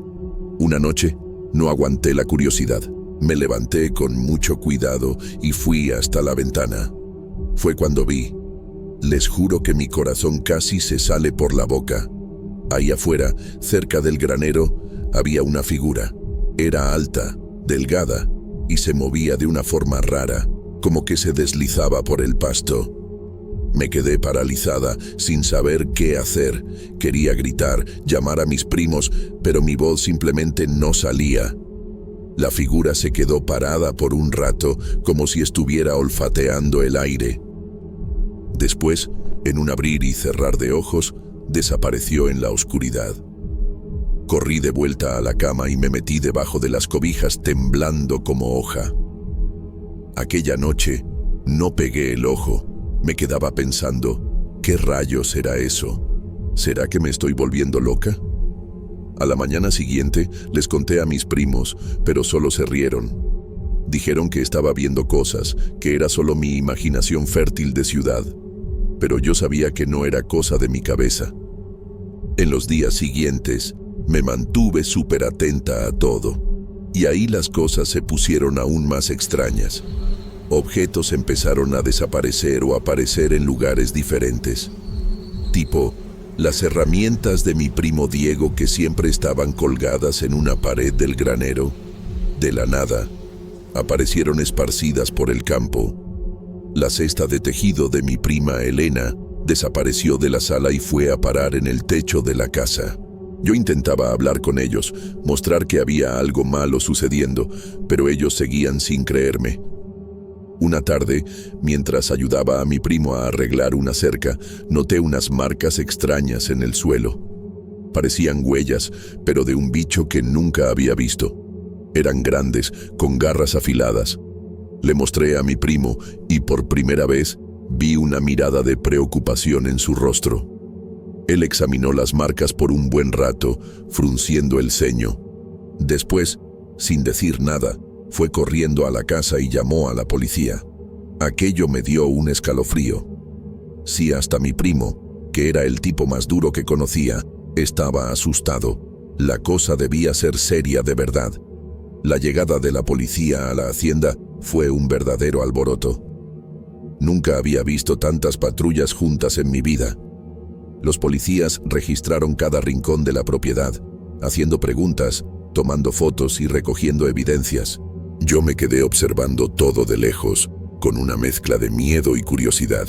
Una noche, no aguanté la curiosidad. Me levanté con mucho cuidado y fui hasta la ventana. Fue cuando vi. Les juro que mi corazón casi se sale por la boca. Ahí afuera, cerca del granero, había una figura. Era alta, delgada, y se movía de una forma rara, como que se deslizaba por el pasto. Me quedé paralizada, sin saber qué hacer. Quería gritar, llamar a mis primos, pero mi voz simplemente no salía. La figura se quedó parada por un rato, como si estuviera olfateando el aire. Después, en un abrir y cerrar de ojos, desapareció en la oscuridad. Corrí de vuelta a la cama y me metí debajo de las cobijas temblando como hoja. Aquella noche no pegué el ojo. Me quedaba pensando, ¿qué rayos era eso? ¿Será que me estoy volviendo loca? A la mañana siguiente les conté a mis primos, pero solo se rieron. Dijeron que estaba viendo cosas, que era solo mi imaginación fértil de ciudad. Pero yo sabía que no era cosa de mi cabeza. En los días siguientes, me mantuve súper atenta a todo. Y ahí las cosas se pusieron aún más extrañas. Objetos empezaron a desaparecer o aparecer en lugares diferentes. Tipo, las herramientas de mi primo Diego que siempre estaban colgadas en una pared del granero. De la nada, aparecieron esparcidas por el campo. La cesta de tejido de mi prima Elena desapareció de la sala y fue a parar en el techo de la casa. Yo intentaba hablar con ellos, mostrar que había algo malo sucediendo, pero ellos seguían sin creerme. Una tarde, mientras ayudaba a mi primo a arreglar una cerca, noté unas marcas extrañas en el suelo. Parecían huellas, pero de un bicho que nunca había visto. Eran grandes, con garras afiladas. Le mostré a mi primo y por primera vez vi una mirada de preocupación en su rostro. Él examinó las marcas por un buen rato, frunciendo el ceño. Después, sin decir nada, fue corriendo a la casa y llamó a la policía. Aquello me dio un escalofrío. Sí, hasta mi primo, que era el tipo más duro que conocía, estaba asustado. La cosa debía ser seria de verdad. La llegada de la policía a la hacienda fue un verdadero alboroto. Nunca había visto tantas patrullas juntas en mi vida. Los policías registraron cada rincón de la propiedad, haciendo preguntas, tomando fotos y recogiendo evidencias. Yo me quedé observando todo de lejos, con una mezcla de miedo y curiosidad.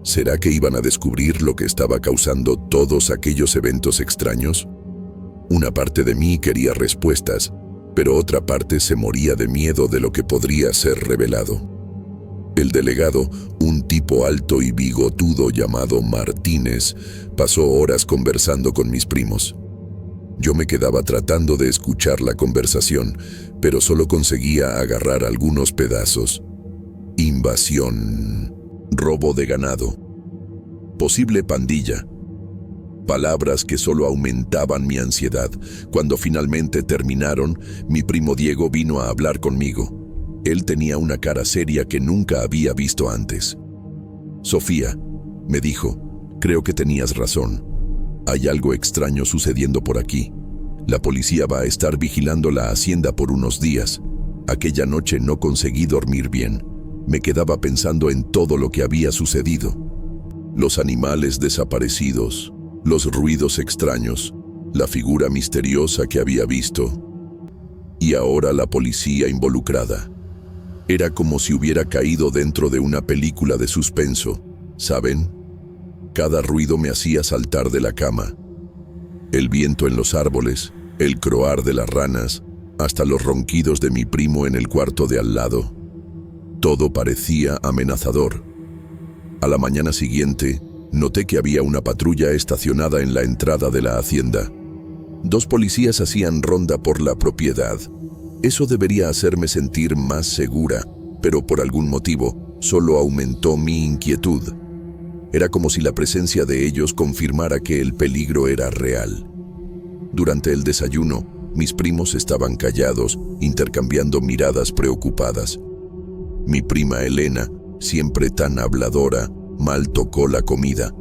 ¿Será que iban a descubrir lo que estaba causando todos aquellos eventos extraños? Una parte de mí quería respuestas, pero otra parte se moría de miedo de lo que podría ser revelado. El delegado, un tipo alto y bigotudo llamado Martínez, pasó horas conversando con mis primos. Yo me quedaba tratando de escuchar la conversación, pero solo conseguía agarrar algunos pedazos. Invasión, robo de ganado, posible pandilla. Palabras que solo aumentaban mi ansiedad. Cuando finalmente terminaron, mi primo Diego vino a hablar conmigo. Él tenía una cara seria que nunca había visto antes. Sofía, me dijo, creo que tenías razón. Hay algo extraño sucediendo por aquí. La policía va a estar vigilando la hacienda por unos días. Aquella noche no conseguí dormir bien. Me quedaba pensando en todo lo que había sucedido. Los animales desaparecidos, los ruidos extraños, la figura misteriosa que había visto. Y ahora la policía involucrada. Era como si hubiera caído dentro de una película de suspenso, ¿saben? Cada ruido me hacía saltar de la cama. El viento en los árboles, el croar de las ranas, hasta los ronquidos de mi primo en el cuarto de al lado. Todo parecía amenazador. A la mañana siguiente, noté que había una patrulla estacionada en la entrada de la hacienda. 2 policías hacían ronda por la propiedad. Eso debería hacerme sentir más segura, pero por algún motivo, solo aumentó mi inquietud. Era como si la presencia de ellos confirmara que el peligro era real. Durante el desayuno, mis primos estaban callados, intercambiando miradas preocupadas. Mi prima Elena, siempre tan habladora, mal tocó la comida.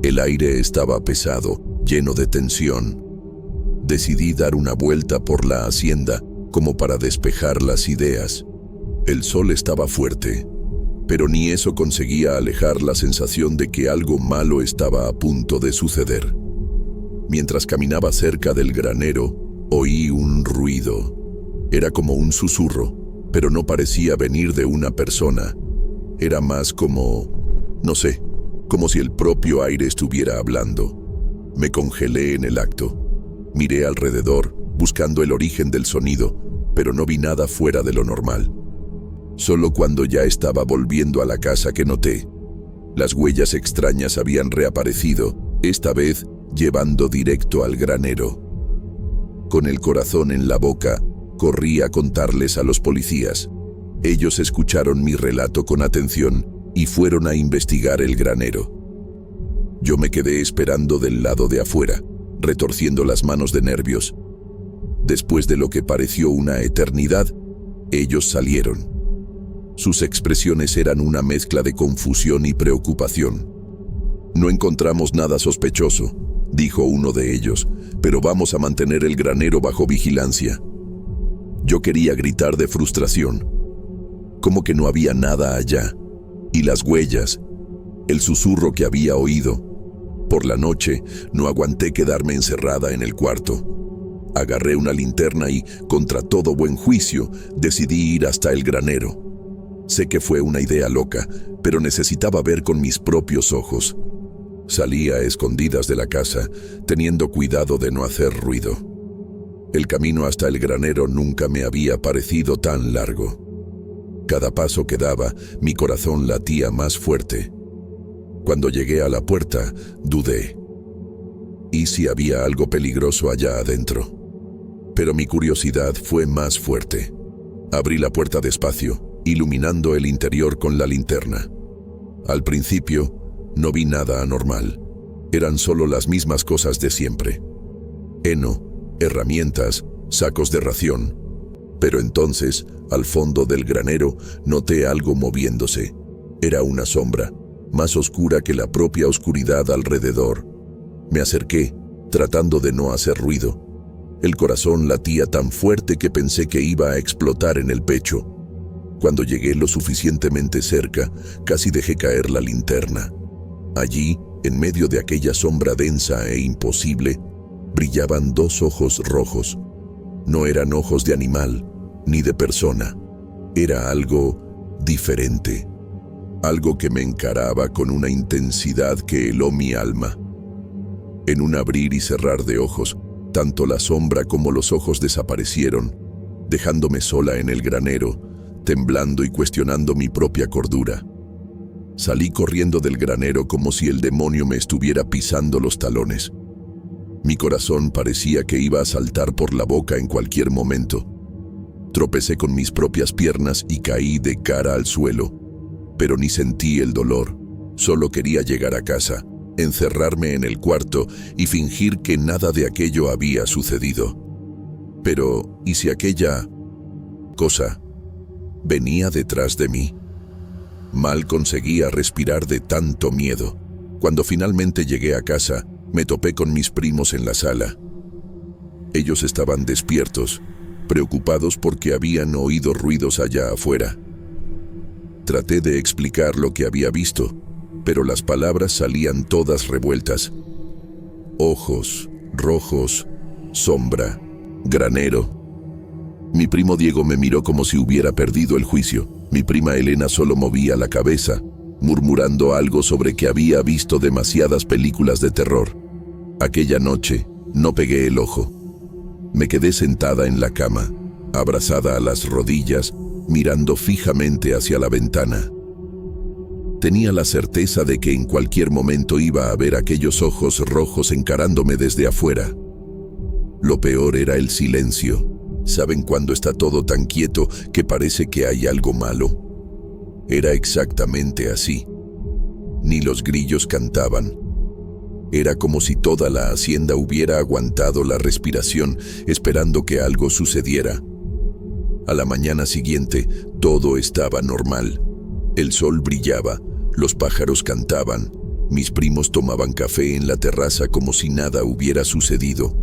El aire estaba pesado, lleno de tensión. Decidí dar una vuelta por la hacienda, como para despejar las ideas. El sol estaba fuerte, pero ni eso conseguía alejar la sensación de que algo malo estaba a punto de suceder. Mientras caminaba cerca del granero, oí un ruido. Era como un susurro, pero no parecía venir de una persona. Era más como, no sé, como si el propio aire estuviera hablando. Me congelé en el acto. Miré alrededor, buscando el origen del sonido, pero no vi nada fuera de lo normal. Solo cuando ya estaba volviendo a la casa que noté. Las huellas extrañas habían reaparecido, esta vez llevando directo al granero. Con el corazón en la boca, corrí a contarles a los policías. Ellos escucharon mi relato con atención y fueron a investigar el granero. Yo me quedé esperando del lado de afuera, retorciendo las manos de nervios. Después de lo que pareció una eternidad, ellos salieron. Sus expresiones eran una mezcla de confusión y preocupación. No encontramos nada sospechoso, dijo uno de ellos, pero vamos a mantener el granero bajo vigilancia. Yo quería gritar de frustración. Como que no había nada allá. Y las huellas, el susurro que había oído. Por la noche, no aguanté quedarme encerrada en el cuarto. Agarré una linterna y, contra todo buen juicio, decidí ir hasta el granero. Sé que fue una idea loca, pero necesitaba ver con mis propios ojos. Salí a escondidas de la casa, teniendo cuidado de no hacer ruido. El camino hasta el granero nunca me había parecido tan largo. Cada paso que daba, mi corazón latía más fuerte. Cuando llegué a la puerta, dudé. ¿Y si había algo peligroso allá adentro? Pero mi curiosidad fue más fuerte. Abrí la puerta despacio, iluminando el interior con la linterna. Al principio, no vi nada anormal. Eran solo las mismas cosas de siempre. Heno, herramientas, sacos de ración. Pero entonces, al fondo del granero, noté algo moviéndose. Era una sombra, más oscura que la propia oscuridad alrededor. Me acerqué, tratando de no hacer ruido. El corazón latía tan fuerte que pensé que iba a explotar en el pecho. Cuando llegué lo suficientemente cerca, casi dejé caer la linterna. Allí, en medio de aquella sombra densa e imposible, brillaban dos ojos rojos. No eran ojos de animal, ni de persona. Era algo diferente. Algo que me encaraba con una intensidad que heló mi alma. En un abrir y cerrar de ojos, tanto la sombra como los ojos desaparecieron, dejándome sola en el granero, temblando y cuestionando mi propia cordura. Salí corriendo del granero como si el demonio me estuviera pisando los talones. Mi corazón parecía que iba a saltar por la boca en cualquier momento. Tropecé con mis propias piernas y caí de cara al suelo, pero ni sentí el dolor. Solo quería llegar a casa, encerrarme en el cuarto y fingir que nada de aquello había sucedido. Pero, ¿y si aquella cosa venía detrás de mí? Mal conseguía respirar de tanto miedo. Cuando finalmente llegué a casa, me topé con mis primos en la sala. Ellos estaban despiertos, preocupados porque habían oído ruidos allá afuera. Traté de explicar lo que había visto, pero las palabras salían todas revueltas. Ojos, rojos, sombra, granero. Mi primo Diego me miró como si hubiera perdido el juicio. Mi prima Elena solo movía la cabeza, murmurando algo sobre que había visto demasiadas películas de terror. Aquella noche no pegué el ojo. Me quedé sentada en la cama, abrazada a las rodillas, mirando fijamente hacia la ventana. Tenía la certeza de que en cualquier momento iba a ver aquellos ojos rojos encarándome desde afuera. Lo peor era el silencio. ¿Saben cuando está todo tan quieto que parece que hay algo malo? Era exactamente así. Ni los grillos cantaban. Era como si toda la hacienda hubiera aguantado la respiración, esperando que algo sucediera. A la mañana siguiente, todo estaba normal. El sol brillaba, los pájaros cantaban, mis primos tomaban café en la terraza como si nada hubiera sucedido.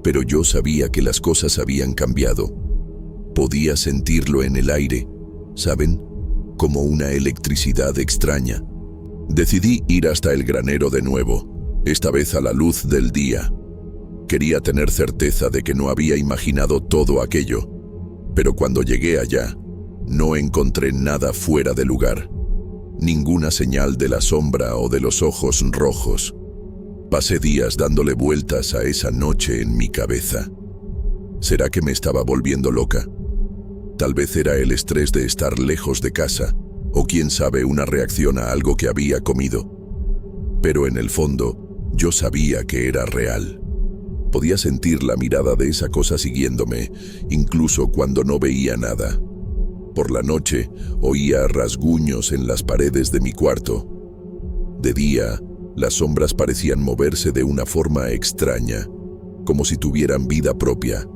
Pero yo sabía que las cosas habían cambiado. Podía sentirlo en el aire, ¿saben? Como una electricidad extraña. Decidí ir hasta el granero de nuevo, esta vez a la luz del día. Quería tener certeza de que no había imaginado todo aquello, pero cuando llegué allá, no encontré nada fuera de lugar. Ninguna señal de la sombra o de los ojos rojos. Pasé días dándole vueltas a esa noche en mi cabeza. ¿Será que me estaba volviendo loca? Tal vez era el estrés de estar lejos de casa, o quién sabe, una reacción a algo que había comido. Pero en el fondo, yo sabía que era real. Podía sentir la mirada de esa cosa siguiéndome, incluso cuando no veía nada. Por la noche, oía rasguños en las paredes de mi cuarto. De día, las sombras parecían moverse de una forma extraña, como si tuvieran vida propia.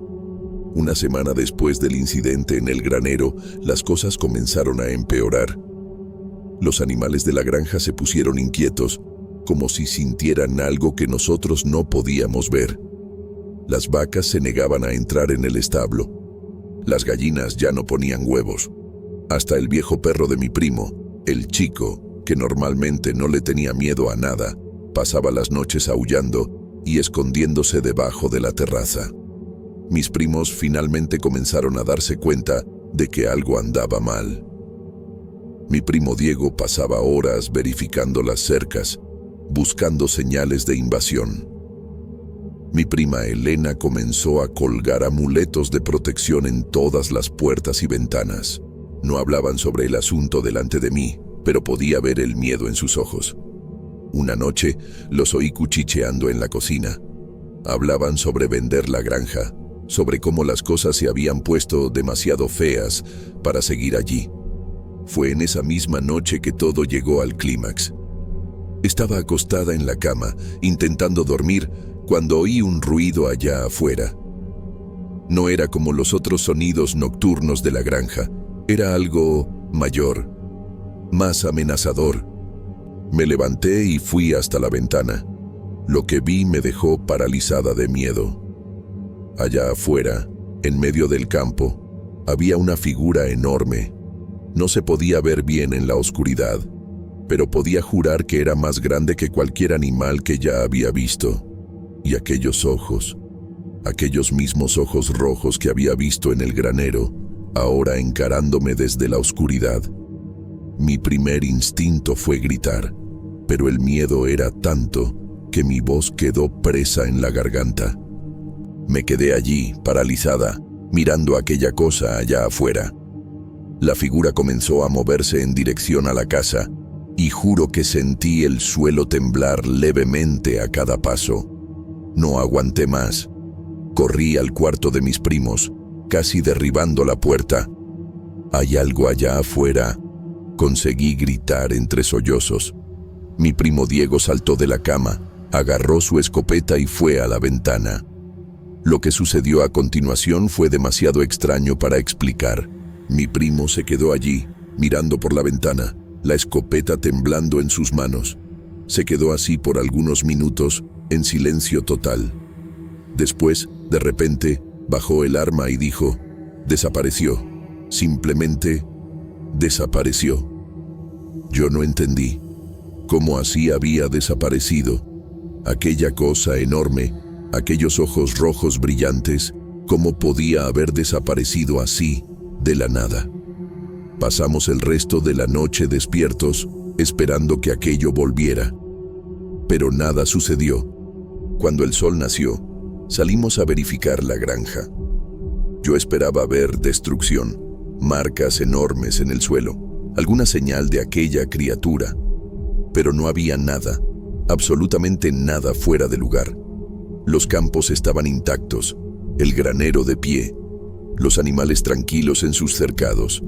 Una semana después del incidente en el granero, las cosas comenzaron a empeorar. Los animales de la granja se pusieron inquietos, como si sintieran algo que nosotros no podíamos ver. Las vacas se negaban a entrar en el establo. Las gallinas ya no ponían huevos. Hasta el viejo perro de mi primo, el Chico, que normalmente no le tenía miedo a nada, pasaba las noches aullando y escondiéndose debajo de la terraza. Mis primos finalmente comenzaron a darse cuenta de que algo andaba mal. Mi primo Diego pasaba horas verificando las cercas, buscando señales de invasión. Mi prima Elena comenzó a colgar amuletos de protección en todas las puertas y ventanas. No hablaban sobre el asunto delante de mí, pero podía ver el miedo en sus ojos. Una noche los oí cuchicheando en la cocina. Hablaban sobre vender la granja, sobre cómo las cosas se habían puesto demasiado feas para seguir allí. Fue en esa misma noche que todo llegó al clímax. Estaba acostada en la cama, intentando dormir, cuando oí un ruido allá afuera. No era como los otros sonidos nocturnos de la granja. Era algo mayor, más amenazador. Me levanté y fui hasta la ventana. Lo que vi me dejó paralizada de miedo. Allá afuera, en medio del campo, había una figura enorme. No se podía ver bien en la oscuridad, pero podía jurar que era más grande que cualquier animal que ya había visto. Y aquellos ojos, aquellos mismos ojos rojos que había visto en el granero, ahora encarándome desde la oscuridad. Mi primer instinto fue gritar, pero el miedo era tanto que mi voz quedó presa en la garganta. Me quedé allí, paralizada, mirando aquella cosa allá afuera. La figura comenzó a moverse en dirección a la casa, y juro que sentí el suelo temblar levemente a cada paso. No aguanté más. Corrí al cuarto de mis primos, casi derribando la puerta. «¿Hay algo allá afuera?», conseguí gritar entre sollozos. Mi primo Diego saltó de la cama, agarró su escopeta y fue a la ventana. Lo que sucedió a continuación fue demasiado extraño para explicar. Mi primo se quedó allí, mirando por la ventana, la escopeta temblando en sus manos. Se quedó así por algunos minutos, en silencio total. Después, de repente, bajó el arma y dijo: «Desapareció. Simplemente desapareció». Yo no entendí. ¿Cómo así había desaparecido? Aquella cosa enorme, aquellos ojos rojos brillantes, ¿cómo podía haber desaparecido así, de la nada? Pasamos el resto de la noche despiertos, esperando que aquello volviera. Pero nada sucedió. Cuando el sol nació, salimos a verificar la granja. Yo esperaba ver destrucción, marcas enormes en el suelo, alguna señal de aquella criatura. Pero no había nada, absolutamente nada fuera de lugar. Los campos estaban intactos, el granero de pie, los animales tranquilos en sus cercados.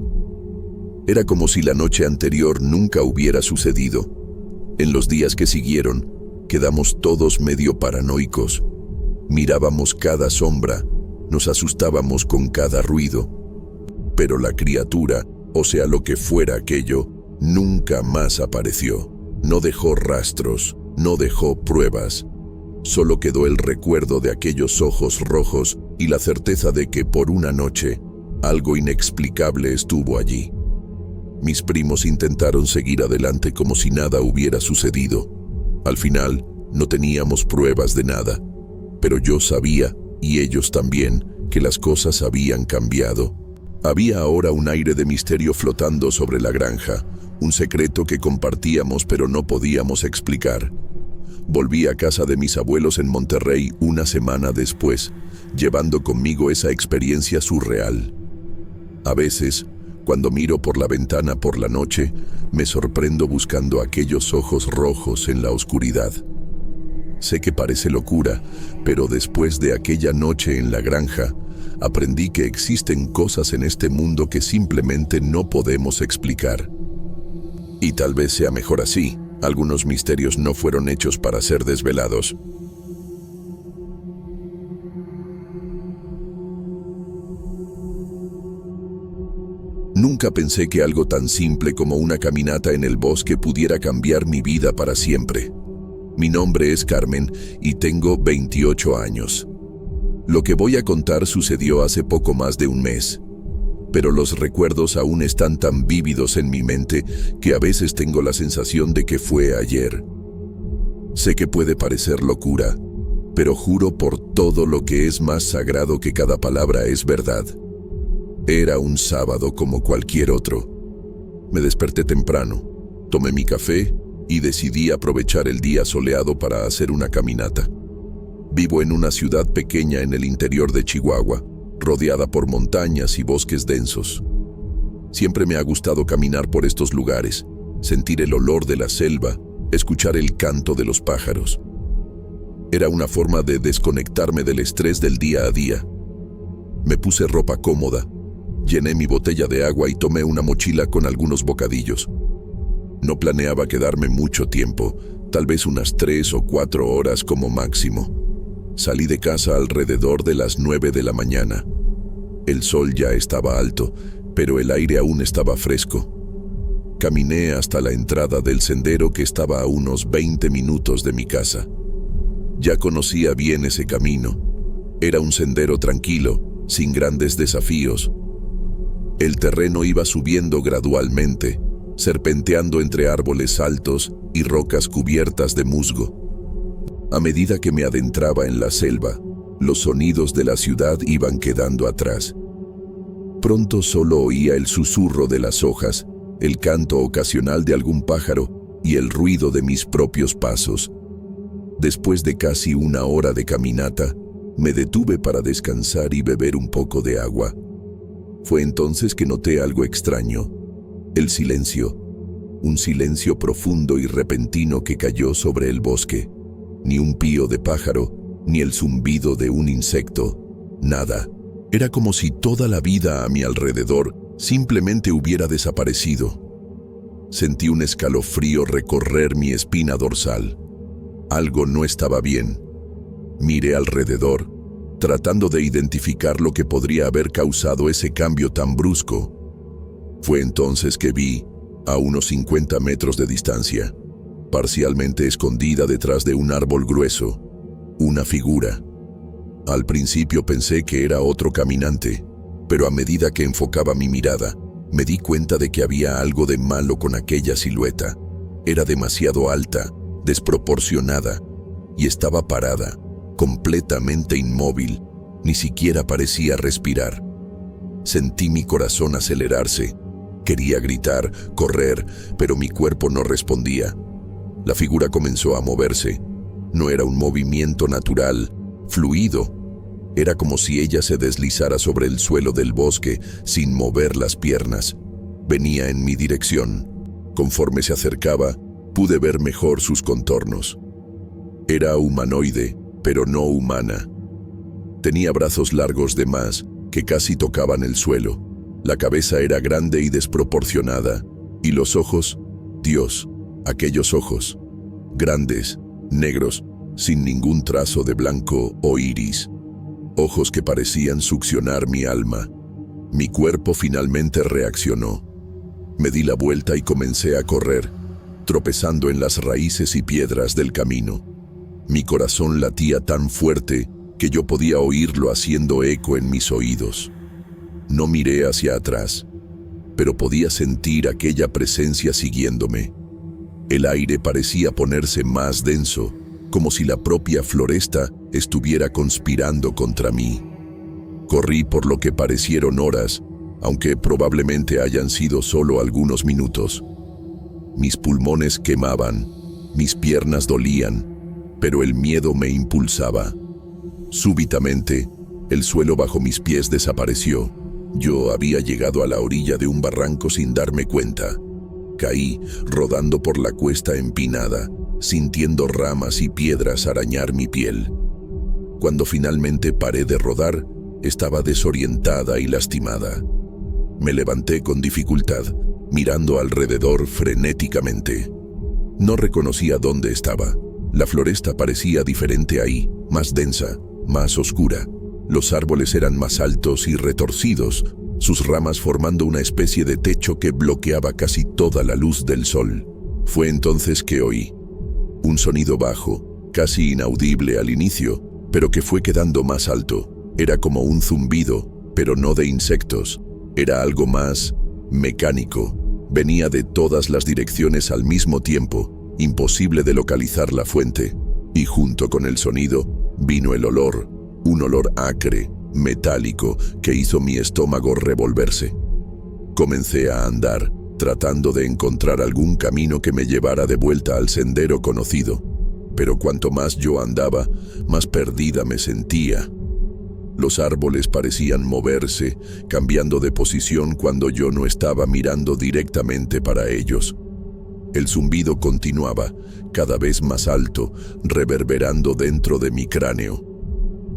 Era como si la noche anterior nunca hubiera sucedido. En los días que siguieron, quedamos todos medio paranoicos. Mirábamos cada sombra, nos asustábamos con cada ruido. Pero la criatura, o sea lo que fuera aquello, nunca más apareció. No dejó rastros, no dejó pruebas. Solo quedó el recuerdo de aquellos ojos rojos y la certeza de que por una noche algo inexplicable estuvo allí. Mis primos intentaron seguir adelante como si nada hubiera sucedido. Al final, no teníamos pruebas de nada, pero yo sabía, y ellos también, que las cosas habían cambiado. Había ahora un aire de misterio flotando sobre la granja, un secreto que compartíamos pero no podíamos explicar. Volví a casa de mis abuelos en Monterrey una semana después, llevando conmigo esa experiencia surreal. A veces, cuando miro por la ventana por la noche, me sorprendo buscando aquellos ojos rojos en la oscuridad. Sé que parece locura, pero después de aquella noche en la granja, aprendí que existen cosas en este mundo que simplemente no podemos explicar. Y tal vez sea mejor así. Algunos misterios no fueron hechos para ser desvelados. Nunca pensé que algo tan simple como una caminata en el bosque pudiera cambiar mi vida para siempre. Mi nombre es Carmen y tengo 28 años. Lo que voy a contar sucedió hace poco más de un mes, pero los recuerdos aún están tan vívidos en mi mente que a veces tengo la sensación de que fue ayer. Sé que puede parecer locura, pero juro por todo lo que es más sagrado que cada palabra es verdad. Era un sábado como cualquier otro. Me desperté temprano, tomé mi café y decidí aprovechar el día soleado para hacer una caminata. Vivo en una ciudad pequeña en el interior de Chihuahua, rodeada por montañas y bosques densos. Siempre me ha gustado caminar por estos lugares, sentir el olor de la selva, escuchar el canto de los pájaros. Era una forma de desconectarme del estrés del día a día. Me puse ropa cómoda, llené mi botella de agua y tomé una mochila con algunos bocadillos. No planeaba quedarme mucho tiempo, tal vez unas 3 o 4 horas como máximo. Salí de casa alrededor de las 9 de la mañana. El sol ya estaba alto, pero el aire aún estaba fresco. Caminé hasta la entrada del sendero que estaba a unos 20 minutos de mi casa. Ya conocía bien ese camino. Era un sendero tranquilo, sin grandes desafíos. El terreno iba subiendo gradualmente, serpenteando entre árboles altos y rocas cubiertas de musgo. A medida que me adentraba en la selva, los sonidos de la ciudad iban quedando atrás. Pronto solo oía el susurro de las hojas, el canto ocasional de algún pájaro y el ruido de mis propios pasos. Después de casi una hora de caminata, me detuve para descansar y beber un poco de agua. Fue entonces que noté algo extraño: el silencio. Un silencio profundo y repentino que cayó sobre el bosque. Ni un pío de pájaro, ni el zumbido de un insecto. Nada. Era como si toda la vida a mi alrededor simplemente hubiera desaparecido. Sentí un escalofrío recorrer mi espina dorsal. Algo no estaba bien. Miré alrededor, tratando de identificar lo que podría haber causado ese cambio tan brusco. Fue entonces que vi, a unos 50 metros de distancia, parcialmente escondida detrás de un árbol grueso, una figura. Al principio pensé que era otro caminante, pero a medida que enfocaba mi mirada, me di cuenta de que había algo de malo con aquella silueta. Era demasiado alta, desproporcionada, y estaba parada, completamente inmóvil, ni siquiera parecía respirar. Sentí mi corazón acelerarse. Quería gritar, correr, pero mi cuerpo no respondía. La figura comenzó a moverse. No era un movimiento natural, fluido. Era como si ella se deslizara sobre el suelo del bosque sin mover las piernas. Venía en mi dirección. Conforme se acercaba, pude ver mejor sus contornos. Era humanoide, pero no humana. Tenía brazos largos de más, que casi tocaban el suelo. La cabeza era grande y desproporcionada, y los ojos, Dios, aquellos ojos, grandes, negros, sin ningún trazo de blanco o iris. Ojos que parecían succionar mi alma. Mi cuerpo finalmente reaccionó. Me di la vuelta y comencé a correr, tropezando en las raíces y piedras del camino. Mi corazón latía tan fuerte que yo podía oírlo haciendo eco en mis oídos. No miré hacia atrás, pero podía sentir aquella presencia siguiéndome. El aire parecía ponerse más denso, como si la propia floresta estuviera conspirando contra mí. Corrí por lo que parecieron horas, aunque probablemente hayan sido solo algunos minutos. Mis pulmones quemaban, mis piernas dolían, pero el miedo me impulsaba. Súbitamente, el suelo bajo mis pies desapareció. Yo había llegado a la orilla de un barranco sin darme cuenta. Caí, rodando por la cuesta empinada, sintiendo ramas y piedras arañar mi piel. Cuando finalmente paré de rodar, estaba desorientada y lastimada. Me levanté con dificultad, mirando alrededor frenéticamente. No reconocía dónde estaba. La floresta parecía diferente ahí, más densa, más oscura. Los árboles eran más altos y retorcidos, sus ramas formando una especie de techo que bloqueaba casi toda la luz del sol. Fue entonces que oí un sonido bajo, casi inaudible al inicio, pero que fue quedando más alto. Era como un zumbido, pero no de insectos. Era algo más mecánico. Venía de todas las direcciones al mismo tiempo, imposible de localizar la fuente. Y junto con el sonido, vino el olor, un olor acre, metálico, que hizo mi estómago revolverse. Comencé a andar, tratando de encontrar algún camino que me llevara de vuelta al sendero conocido. Pero cuanto más yo andaba, más perdida me sentía. Los árboles parecían moverse, cambiando de posición cuando yo no estaba mirando directamente para ellos. El zumbido continuaba, cada vez más alto, reverberando dentro de mi cráneo.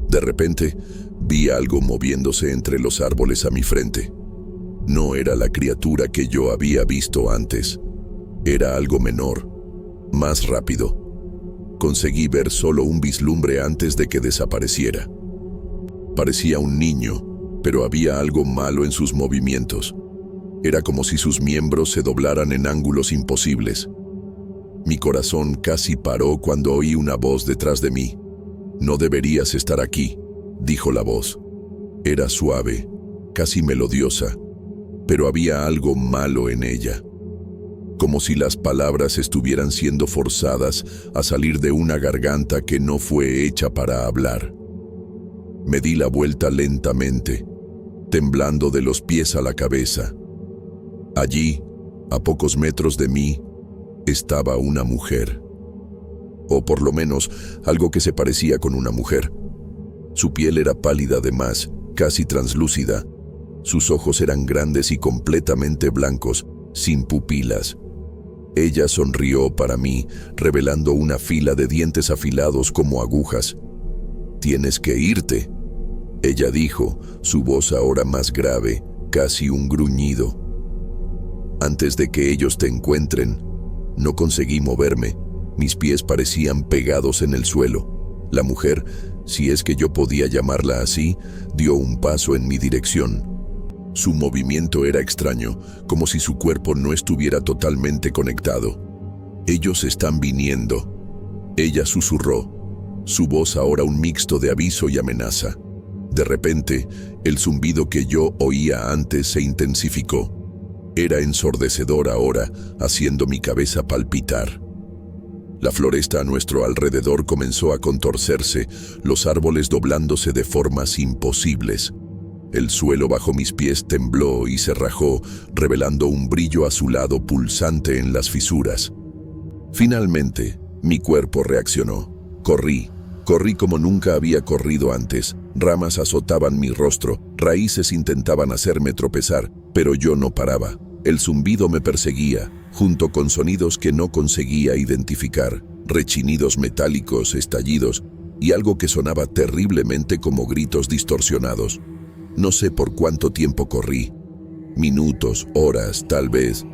De repente, vi algo moviéndose entre los árboles a mi frente. No era la criatura que yo había visto antes. Era algo menor, más rápido. Conseguí ver solo un vislumbre antes de que desapareciera. Parecía un niño, pero había algo malo en sus movimientos. Era como si sus miembros se doblaran en ángulos imposibles. Mi corazón casi paró cuando oí una voz detrás de mí. «No deberías estar aquí», dijo la voz. Era suave, casi melodiosa, pero había algo malo en ella. Como si las palabras estuvieran siendo forzadas a salir de una garganta que no fue hecha para hablar. Me di la vuelta lentamente, temblando de los pies a la cabeza. Allí, a pocos metros de mí, estaba una mujer. O por lo menos, algo que se parecía con una mujer. Su piel era pálida además, casi translúcida. Sus ojos eran grandes y completamente blancos, sin pupilas. Ella sonrió para mí, revelando una fila de dientes afilados como agujas. «Tienes que irte», ella dijo, su voz ahora más grave, casi un gruñido. «Antes de que ellos te encuentren». No conseguí moverme. Mis pies parecían pegados en el suelo. La mujer, si es que yo podía llamarla así, dio un paso en mi dirección. Su movimiento era extraño, como si su cuerpo no estuviera totalmente conectado. «Ellos están viniendo», ella susurró, su voz ahora un mixto de aviso y amenaza. De repente, el zumbido que yo oía antes se intensificó. Era ensordecedor ahora, haciendo mi cabeza palpitar. La floresta a nuestro alrededor comenzó a contorcerse, los árboles doblándose de formas imposibles. El suelo bajo mis pies tembló y se rajó, revelando un brillo azulado pulsante en las fisuras. Finalmente, mi cuerpo reaccionó. Corrí como nunca había corrido antes. Ramas azotaban mi rostro, raíces intentaban hacerme tropezar, pero yo no paraba. El zumbido me perseguía, junto con sonidos que no conseguía identificar, rechinidos metálicos, estallidos, y algo que sonaba terriblemente como gritos distorsionados. No sé por cuánto tiempo corrí. Minutos, horas, tal vez.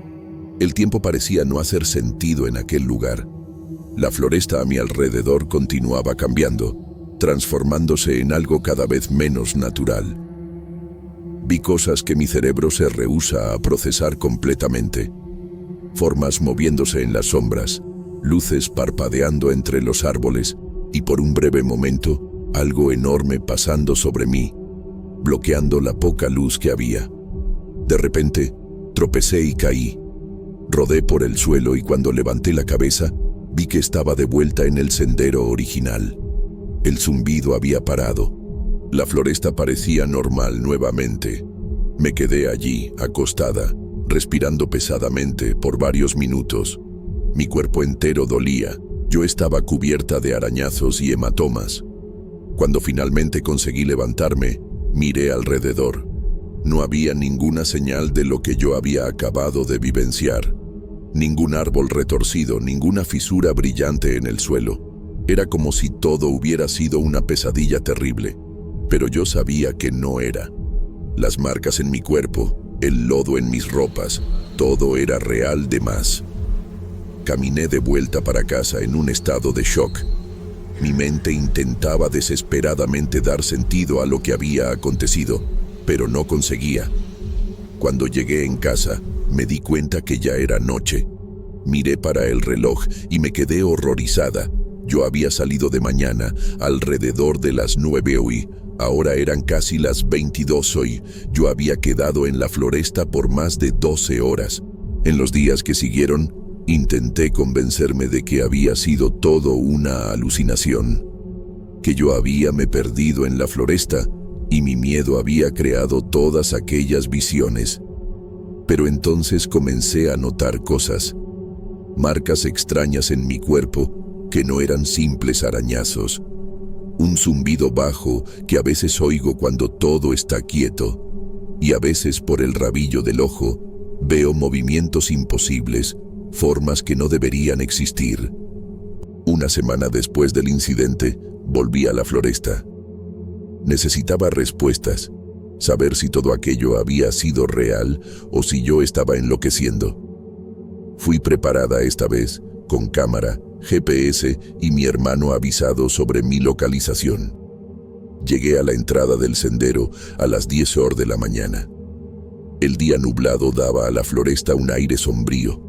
El tiempo parecía no hacer sentido en aquel lugar. La floresta a mi alrededor continuaba cambiando, transformándose en algo cada vez menos natural. Vi cosas que mi cerebro se rehúsa a procesar completamente. Formas moviéndose en las sombras, luces parpadeando entre los árboles y por un breve momento, algo enorme pasando sobre mí, bloqueando la poca luz que había. De repente, tropecé y caí. Rodé por el suelo y cuando levanté la cabeza, vi que estaba de vuelta en el sendero original. El zumbido había parado. La floresta parecía normal nuevamente. Me quedé allí, acostada, respirando pesadamente por varios minutos. Mi cuerpo entero dolía. Yo estaba cubierta de arañazos y hematomas. Cuando finalmente conseguí levantarme, miré alrededor. No había ninguna señal de lo que yo había acabado de vivenciar. Ningún árbol retorcido, ninguna fisura brillante en el suelo. Era como si todo hubiera sido una pesadilla terrible, pero yo sabía que no era. Las marcas en mi cuerpo, el lodo en mis ropas, todo era real de más. Caminé de vuelta para casa en un estado de shock. Mi mente intentaba desesperadamente dar sentido a lo que había acontecido, pero no conseguía. Cuando llegué en casa, me di cuenta que ya era noche. Miré para el reloj y me quedé horrorizada. Yo había salido de mañana, alrededor de las 9 hoy. Ahora eran casi las 22 hoy. Yo había quedado en la floresta por más de 12 horas. En los días que siguieron, intenté convencerme de que había sido todo una alucinación. Que yo me perdido en la floresta y mi miedo había creado todas aquellas visiones. Pero entonces comencé a notar cosas. Marcas extrañas en mi cuerpo que no eran simples arañazos. Un zumbido bajo que a veces oigo cuando todo está quieto, y a veces por el rabillo del ojo veo movimientos imposibles, formas que no deberían existir. Una semana después del incidente, volví a la floresta. Necesitaba respuestas, saber si todo aquello había sido real o si yo estaba enloqueciendo. Fui preparada esta vez, con cámara, GPS y mi hermano avisado sobre mi localización. Llegué a la entrada del sendero a las 10 horas de la mañana. El día nublado daba a la floresta un aire sombrío.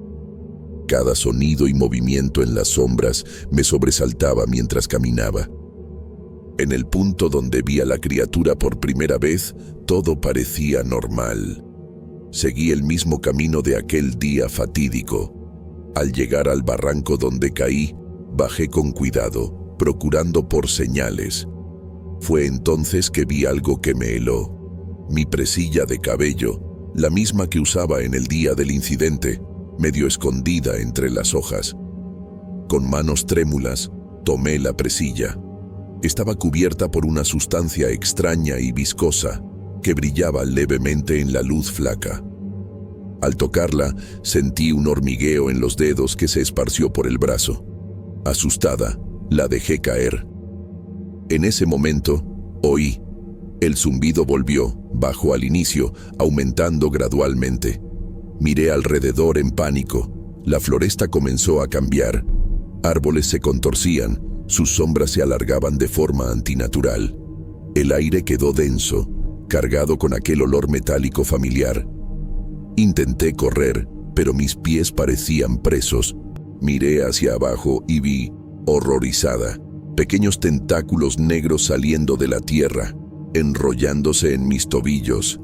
Cada sonido y movimiento en las sombras me sobresaltaba mientras caminaba. En el punto donde vi a la criatura por primera vez, todo parecía normal. Seguí el mismo camino de aquel día fatídico. Al llegar al barranco donde caí, bajé con cuidado, procurando por señales. Fue entonces que vi algo que me heló. Mi presilla de cabello, la misma que usaba en el día del incidente, medio escondida entre las hojas. Con manos trémulas, tomé la presilla. Estaba cubierta por una sustancia extraña y viscosa que brillaba levemente en la luz flaca. Al tocarla, sentí un hormigueo en los dedos que se esparció por el brazo. Asustada, la dejé caer. En ese momento, oí. El zumbido volvió, bajo al inicio, aumentando gradualmente. Miré alrededor en pánico. La floresta comenzó a cambiar. Árboles se contorcían, sus sombras se alargaban de forma antinatural. El aire quedó denso, cargado con aquel olor metálico familiar. Intenté correr, pero mis pies parecían presos. Miré hacia abajo y vi, horrorizada, pequeños tentáculos negros saliendo de la tierra, enrollándose en mis tobillos.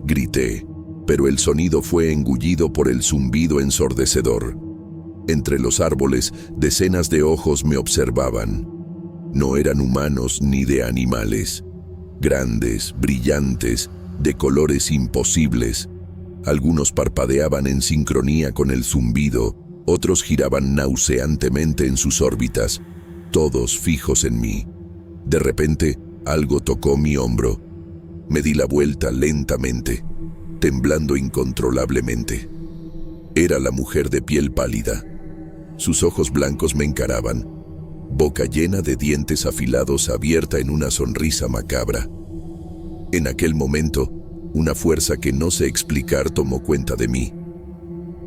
Grité, pero el sonido fue engullido por el zumbido ensordecedor. Entre los árboles, decenas de ojos me observaban. No eran humanos ni de animales. Grandes, brillantes, de colores imposibles. Algunos parpadeaban en sincronía con el zumbido, otros giraban nauseantemente en sus órbitas, todos fijos en mí. De repente, algo tocó mi hombro. Me di la vuelta lentamente, temblando incontrolablemente. Era la mujer de piel pálida. Sus ojos blancos me encaraban, boca llena de dientes afilados abierta en una sonrisa macabra. En aquel momento, una fuerza que no sé explicar tomó cuenta de mí.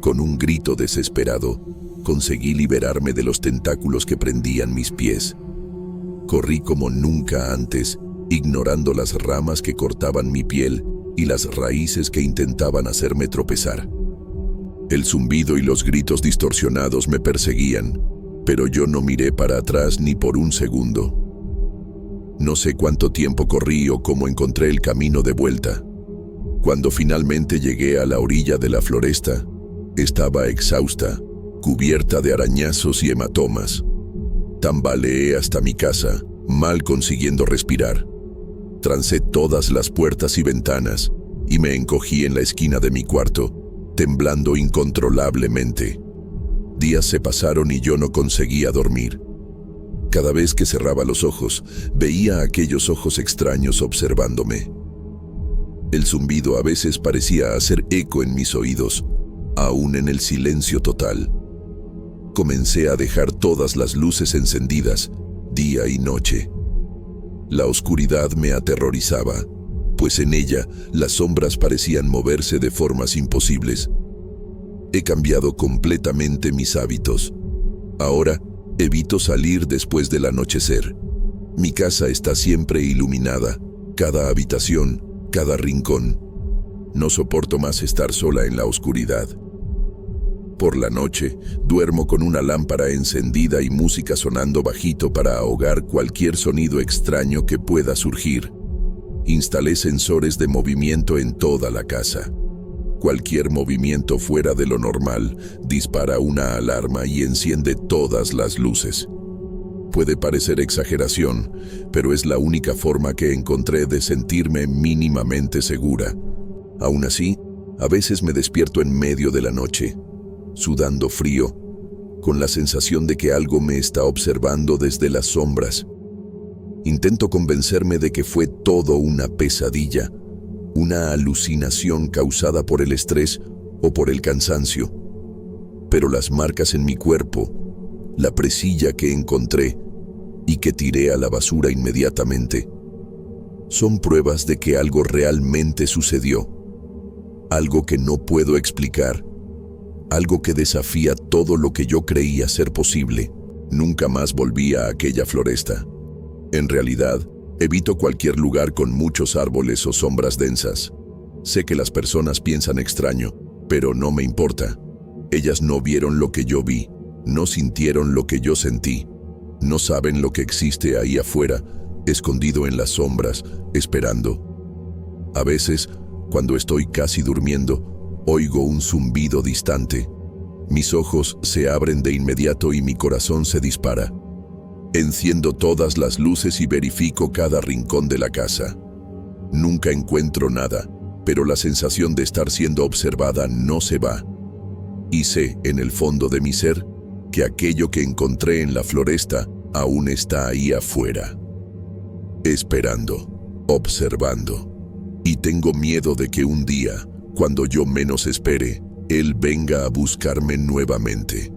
Con un grito desesperado, conseguí liberarme de los tentáculos que prendían mis pies. Corrí como nunca antes, ignorando las ramas que cortaban mi piel y las raíces que intentaban hacerme tropezar. El zumbido y los gritos distorsionados me perseguían, pero yo no miré para atrás ni por un segundo. No sé cuánto tiempo corrí o cómo encontré el camino de vuelta. Cuando finalmente llegué a la orilla de la floresta, estaba exhausta, cubierta de arañazos y hematomas. Tambaleé hasta mi casa, mal consiguiendo respirar. Trancé todas las puertas y ventanas y me encogí en la esquina de mi cuarto, temblando incontrolablemente. Días se pasaron y yo no conseguía dormir. Cada vez que cerraba los ojos, veía aquellos ojos extraños observándome. El zumbido a veces parecía hacer eco en mis oídos, aún en el silencio total. Comencé a dejar todas las luces encendidas, día y noche. La oscuridad me aterrorizaba, pues en ella las sombras parecían moverse de formas imposibles. He cambiado completamente mis hábitos. Ahora evito salir después del anochecer. Mi casa está siempre iluminada, cada habitación, cada rincón. No soporto más estar sola en la oscuridad. Por la noche, duermo con una lámpara encendida y música sonando bajito para ahogar cualquier sonido extraño que pueda surgir. Instalé sensores de movimiento en toda la casa. Cualquier movimiento fuera de lo normal dispara una alarma y enciende todas las luces. Puede parecer exageración, pero es la única forma que encontré de sentirme mínimamente segura. Aún así, a veces me despierto en medio de la noche, sudando frío, con la sensación de que algo me está observando desde las sombras. Intento convencerme de que fue todo una pesadilla, una alucinación causada por el estrés o por el cansancio. Pero las marcas en mi cuerpo, la presilla que encontré y que tiré a la basura inmediatamente, son pruebas de que algo realmente sucedió. Algo que no puedo explicar, algo que desafía todo lo que yo creía ser posible. Nunca más volví a aquella floresta. En realidad, evito cualquier lugar con muchos árboles o sombras densas. Sé que las personas piensan extraño, pero no me importa. Ellas no vieron lo que yo vi, no sintieron lo que yo sentí. No saben lo que existe ahí afuera, escondido en las sombras, esperando. A veces, cuando estoy casi durmiendo, oigo un zumbido distante. Mis ojos se abren de inmediato y mi corazón se dispara. Enciendo todas las luces y verifico cada rincón de la casa. Nunca encuentro nada, pero la sensación de estar siendo observada no se va. Y sé, en el fondo de mi ser, que aquello que encontré en la floresta aún está ahí afuera. Esperando, observando. Y tengo miedo de que un día, cuando yo menos espere, él venga a buscarme nuevamente.